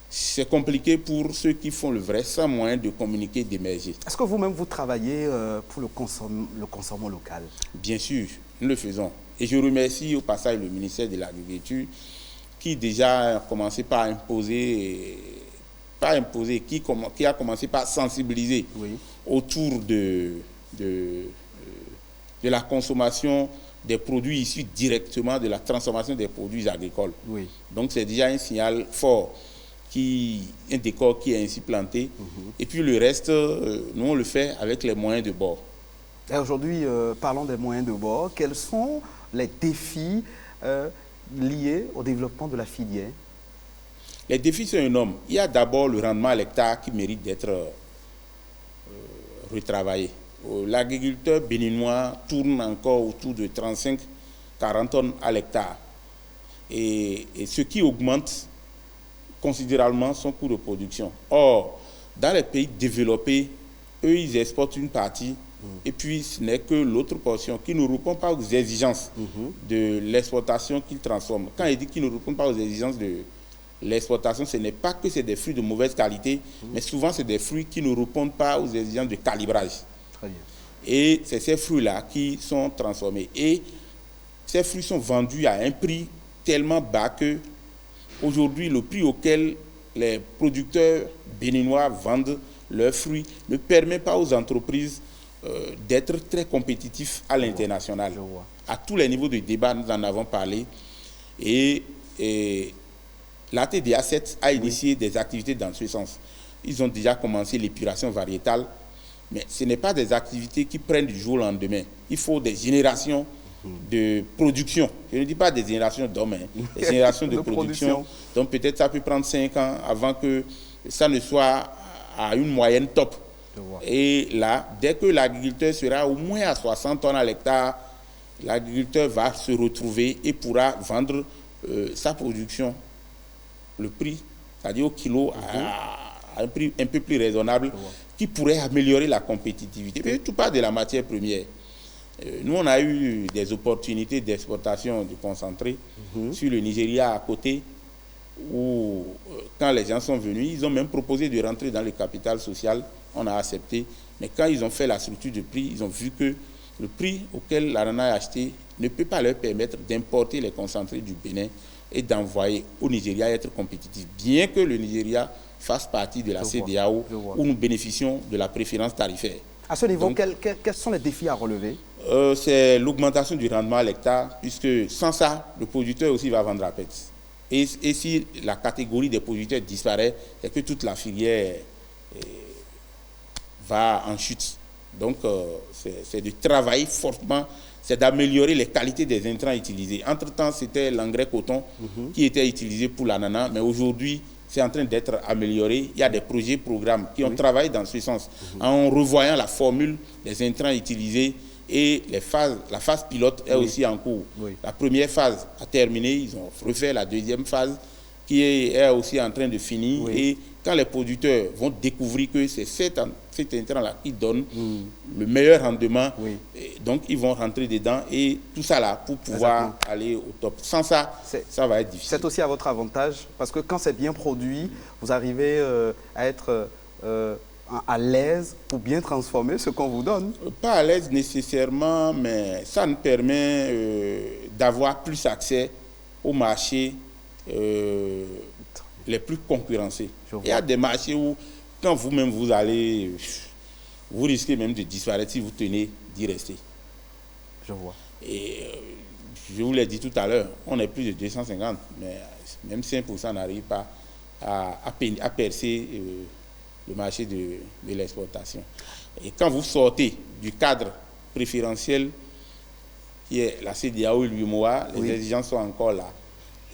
c'est compliqué pour ceux qui font le vrai sans moyen de communiquer, d'émerger. Est-ce que vous-même, vous travaillez pour le consommant local? Bien sûr, nous le faisons. Et je remercie au passage le ministère de l'Agriculture qui déjà a commencé par imposer, qui a commencé par sensibiliser autour de la consommation des produits issus directement de la transformation des produits agricoles. Donc c'est déjà un signal fort, un décor qui est ainsi planté. Et puis le reste, nous on le fait avec les moyens de bord. Et aujourd'hui, parlons des moyens de bord. Quels sont les défis liés au développement de la filière? Les défis sont énormes. Il y a d'abord le rendement à l'hectare qui mérite d'être retravaillé. L'agriculteur béninois tourne encore autour de 35-40 tonnes à l'hectare. Et ce qui augmente considérablement son coût de production. Or, dans les pays développés, eux, ils exportent une partie. Et puis, ce n'est que l'autre portion qui ne répond pas aux exigences de l'exportation qu'ils transforment. Quand il dit qu'ils ne répondent pas aux exigences de l'exportation, ce n'est pas que c'est des fruits de mauvaise qualité, mais souvent, c'est des fruits qui ne répondent pas aux exigences de calibrage. Très bien. Et c'est ces fruits-là qui sont transformés. Et ces fruits sont vendus à un prix tellement bas que, aujourd'hui, le prix auquel les producteurs béninois vendent leurs fruits ne permet pas aux entreprises d'être très compétitifs à l'international. À tous les niveaux de débat, nous en avons parlé. Et la TDA 7 a initié des activités dans ce sens. Ils ont déjà commencé l'épuration variétale, mais ce n'est pas des activités qui prennent du jour au lendemain. Il faut des générations de production. Je ne dis pas des générations d'hommes, des générations de production. Donc peut-être ça peut prendre 5 ans avant que ça ne soit à une moyenne top. Et là, dès que l'agriculteur sera au moins à 60 tonnes à l'hectare, l'agriculteur va se retrouver et pourra vendre sa production, le prix, c'est-à-dire au kilo, à un prix un peu plus raisonnable, qui pourrait améliorer la compétitivité. Mais tout part de la matière première. Nous, on a eu des opportunités d'exportation du concentré sur le Nigeria à côté, où quand les gens sont venus, ils ont même proposé de rentrer dans le capital social on a accepté. Mais quand ils ont fait la structure de prix, ils ont vu que le prix auquel l'ananas est acheté ne peut pas leur permettre d'importer les concentrés du Bénin et d'envoyer au Nigeria être compétitif. Bien que le Nigeria fasse partie de la CEDEAO où nous bénéficions de la préférence tarifaire. À ce niveau, quels sont les défis à relever? C'est l'augmentation du rendement à l'hectare, puisque sans ça, le producteur aussi va vendre à perte. Et si la catégorie des producteurs disparaît, c'est que toute la filière va en chute. Donc, c'est de travailler fortement, c'est d'améliorer les qualités des intrants utilisés. Entre-temps, c'était l'engrais coton qui était utilisé pour l'ananas, mais aujourd'hui, c'est en train d'être amélioré. Il y a des projets, programmes qui ont travaillé dans ce sens, en revoyant la formule des intrants utilisés et la phase pilote est aussi en cours. La première phase a terminé, ils ont refait la deuxième phase qui est aussi en train de finir. Et quand les producteurs vont découvrir que c'est cet intrant-là qui donne le meilleur rendement, donc ils vont rentrer dedans et tout ça là pour pouvoir aller au top. Sans ça, ça va être difficile. C'est aussi à votre avantage parce que quand c'est bien produit, vous arrivez à être à l'aise pour bien transformer ce qu'on vous donne. Pas à l'aise nécessairement, mais ça nous permet d'avoir plus accès au marché les plus concurrencés. Il y a des marchés où, quand vous-même vous allez, vous risquez même de disparaître si vous tenez d'y rester. Je vois. Et je vous l'ai dit tout à l'heure, on est plus de 250, mais même 5% n'arrive pas à percer le marché de l'exportation. Et quand vous sortez du cadre préférentiel, qui est la CEDEAO et l'UEMOA, les exigences sont encore là.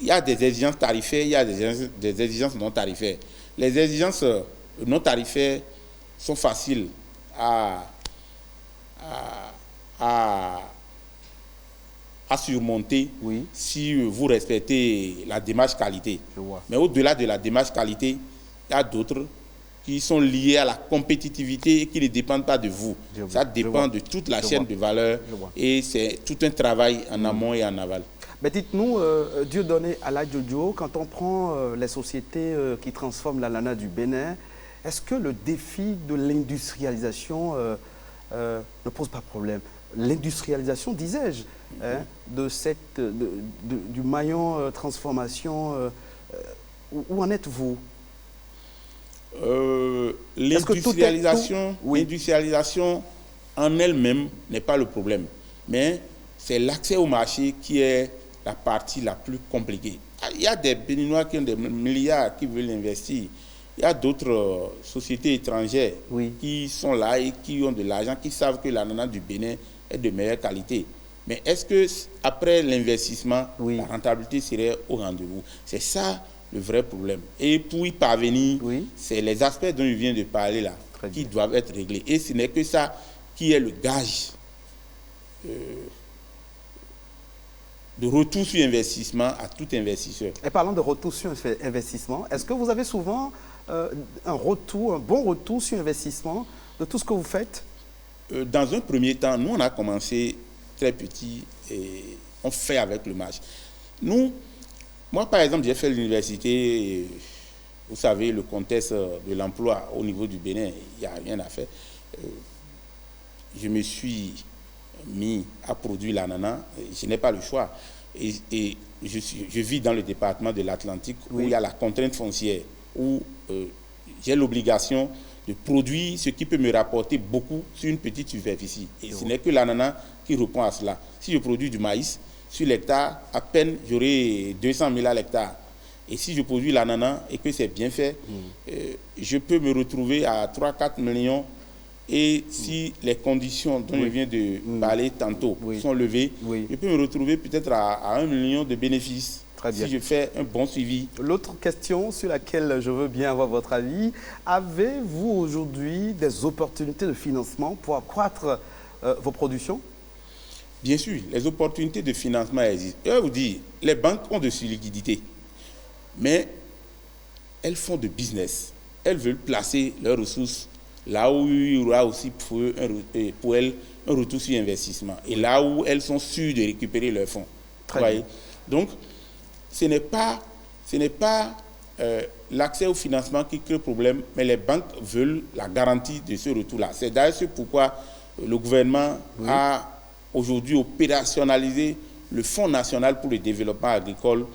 Il y a des exigences tarifaires, il y a des exigences non tarifaires. Les exigences non tarifaires sont faciles à surmonter si vous respectez la démarche qualité. Mais au-delà de la démarche qualité, il y a d'autres qui sont liés à la compétitivité et qui ne dépendent pas de vous. Ça dépend de toute la chaîne de valeur et c'est tout un travail en amont et en aval. Mais dites-nous, Dieudonné Aladjojo, quand on prend les sociétés qui transforment l'ananas du Bénin, est-ce que le défi de l'industrialisation ne pose pas problème? L'industrialisation, disais-je, du maillon transformation, où en êtes-vous? L'industrialisation en elle-même n'est pas le problème, mais c'est l'accès au marché qui est la partie la plus compliquée. Il y a des Béninois qui ont des milliards qui veulent investir. Il y a d'autres sociétés étrangères qui sont là et qui ont de l'argent, qui savent que l'ananas du Bénin est de meilleure qualité. Mais est-ce que après l'investissement, la rentabilité serait au rendez-vous? C'est ça le vrai problème. Et pour y parvenir, c'est les aspects dont je viens de parler là qui doivent être réglés. Et ce n'est que ça qui est le gage de retour sur investissement à tout investisseur. Et parlant de retour sur investissement, est-ce que vous avez souvent un bon retour sur investissement de tout ce que vous faites? Dans un premier temps, nous on a commencé très petit et on fait avec le marché. Moi par exemple, j'ai fait l'université, vous savez, le contexte de l'emploi au niveau du Bénin, il n'y a rien à faire. Je me suis mis à produire l'ananas, je n'ai pas le choix. Et je vis dans le département de l'Atlantique où il y a la contrainte foncière, où j'ai l'obligation de produire ce qui peut me rapporter beaucoup sur une petite superficie. Et ce n'est que l'ananas qui répond à cela. Si je produis du maïs, sur l'hectare, à peine j'aurai 200 000 à l'hectare. Et si je produis l'ananas et que c'est bien fait, je peux me retrouver à 3-4 millions. Et si les conditions dont je viens de parler tantôt sont levées, je peux me retrouver peut-être à 1 million de bénéfices. Si je fais un bon suivi. L'autre question sur laquelle je veux bien avoir votre avis, avez-vous aujourd'hui des opportunités de financement pour accroître vos productions? Bien sûr, les opportunités de financement existent. Je vais vous dire, les banques ont de liquidités, mais elles font de business. Elles veulent placer leurs ressources là où il y aura aussi pour elles un retour sur investissement. Et là où elles sont sûres de récupérer leurs fonds. Donc, ce n'est pas l'accès au financement qui crée problème, mais les banques veulent la garantie de ce retour-là. C'est d'ailleurs pourquoi le gouvernement a aujourd'hui opérationnalisé le Fonds national pour le développement agricole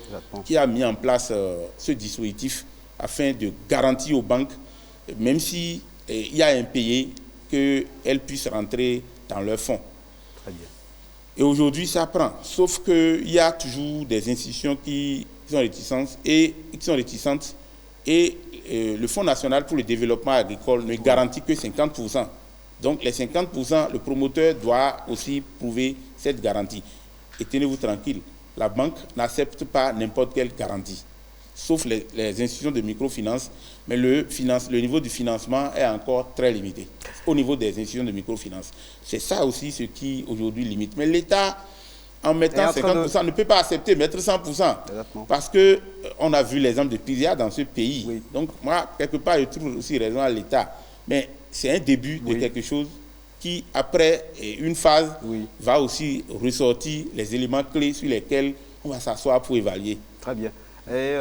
qui a mis en place ce dispositif afin de garantir aux banques, même s'il y a un impayé, qu'elles puissent rentrer dans leur fonds. Très bien. Et aujourd'hui, ça prend. Sauf qu'il y a toujours des institutions qui sont réticentes et le Fonds national pour le développement agricole ne garantit que 50%. Donc les 50%, le promoteur doit aussi prouver cette garantie. Et tenez-vous tranquille, la banque n'accepte pas n'importe quelle garantie, sauf les institutions de microfinance, mais le niveau du financement est encore très limité au niveau des institutions de microfinance. C'est ça aussi ce qui aujourd'hui limite. Mais l'État, en mettant 50%, ne peut pas accepter mettre 100%. Exactement. Parce qu'on a vu l'exemple de Pizia dans ce pays. Oui. Donc moi, quelque part, je trouve aussi raison à l'État. Mais c'est un début de quelque chose qui, après une phase, va aussi ressortir les éléments clés sur lesquels on va s'asseoir pour évaluer. Très bien. Et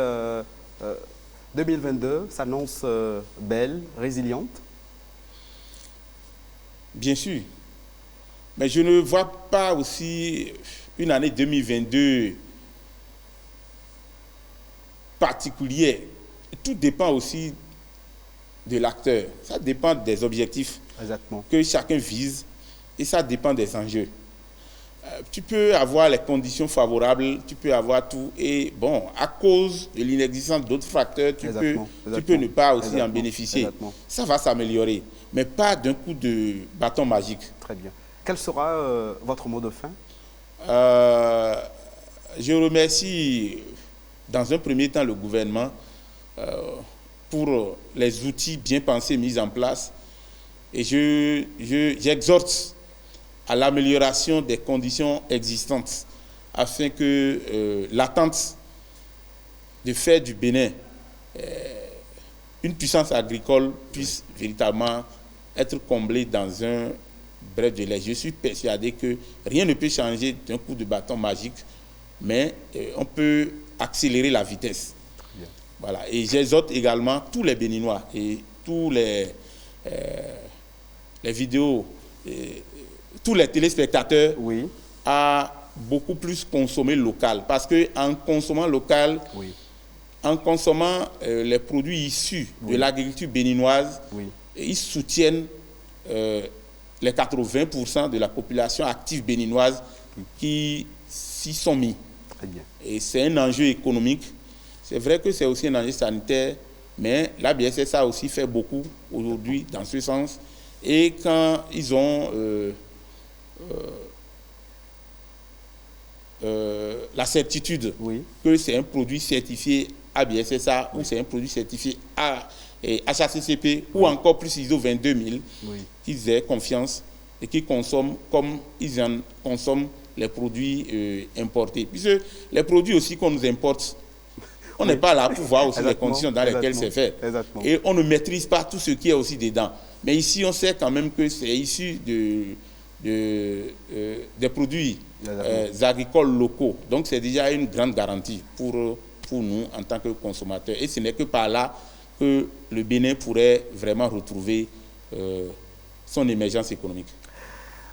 2022 s'annonce belle, résiliente? Bien sûr. Mais je ne vois pas aussi une année 2022 particulière. Tout dépend aussi de l'acteur. Ça dépend des objectifs que chacun vise et ça dépend des enjeux. Tu peux avoir les conditions favorables, tu peux avoir tout et bon, à cause de l'inexistence d'autres facteurs, tu peux ne pas aussi en bénéficier. Ça va s'améliorer, mais pas d'un coup de bâton magique. Très bien. Quel sera votre mot de fin? Je remercie dans un premier temps le gouvernement pour les outils bien pensés mis en place et j'exhorte à l'amélioration des conditions existantes afin que l'attente de faire du Bénin une puissance agricole puisse véritablement être comblée dans un bref délai. Je suis persuadé que rien ne peut changer d'un coup de bâton magique, mais on peut accélérer la vitesse. Voilà. Et j'exhorte également tous les Béninois et tous les vidéos, tous les téléspectateurs à beaucoup plus consommer local. Parce qu'en consommant local, en consommant les produits issus de l'agriculture béninoise, ils soutiennent les 80% de la population active béninoise qui s'y sont mis. Très bien. Et c'est un enjeu économique. C'est vrai que c'est aussi un enjeu sanitaire, mais la BSSA aussi fait beaucoup aujourd'hui dans ce sens. Et quand ils ont la certitude que c'est un produit certifié ABSSA ou c'est un produit certifié HACCP ou encore plus ISO 22000, qu'ils aient confiance et qu'ils consomment comme ils en consomment les produits importés. Puisque les produits aussi qu'on nous importe, on n'est pas là pour voir aussi les conditions dans lesquelles c'est fait. Et on ne maîtrise pas tout ce qui est aussi dedans. Mais ici, on sait quand même que c'est issu des produits agricoles locaux. Donc, c'est déjà une grande garantie pour nous en tant que consommateurs. Et ce n'est que par là que le Bénin pourrait vraiment retrouver son émergence économique.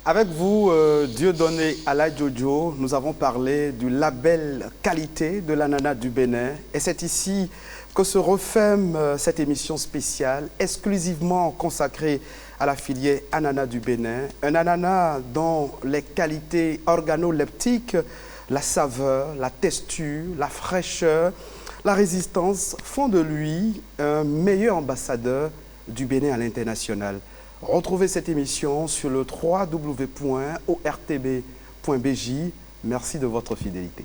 Avec vous, Dieudonné Alajojo, nous avons parlé du label qualité de l'ananas du Bénin. Et c'est ici que se referme cette émission spéciale exclusivement consacrée à la filière ananas du Bénin. Un ananas dont les qualités organoleptiques, la saveur, la texture, la fraîcheur, la résistance font de lui un meilleur ambassadeur du Bénin à l'international. Retrouvez cette émission sur le www.ortb.bj. Merci de votre fidélité.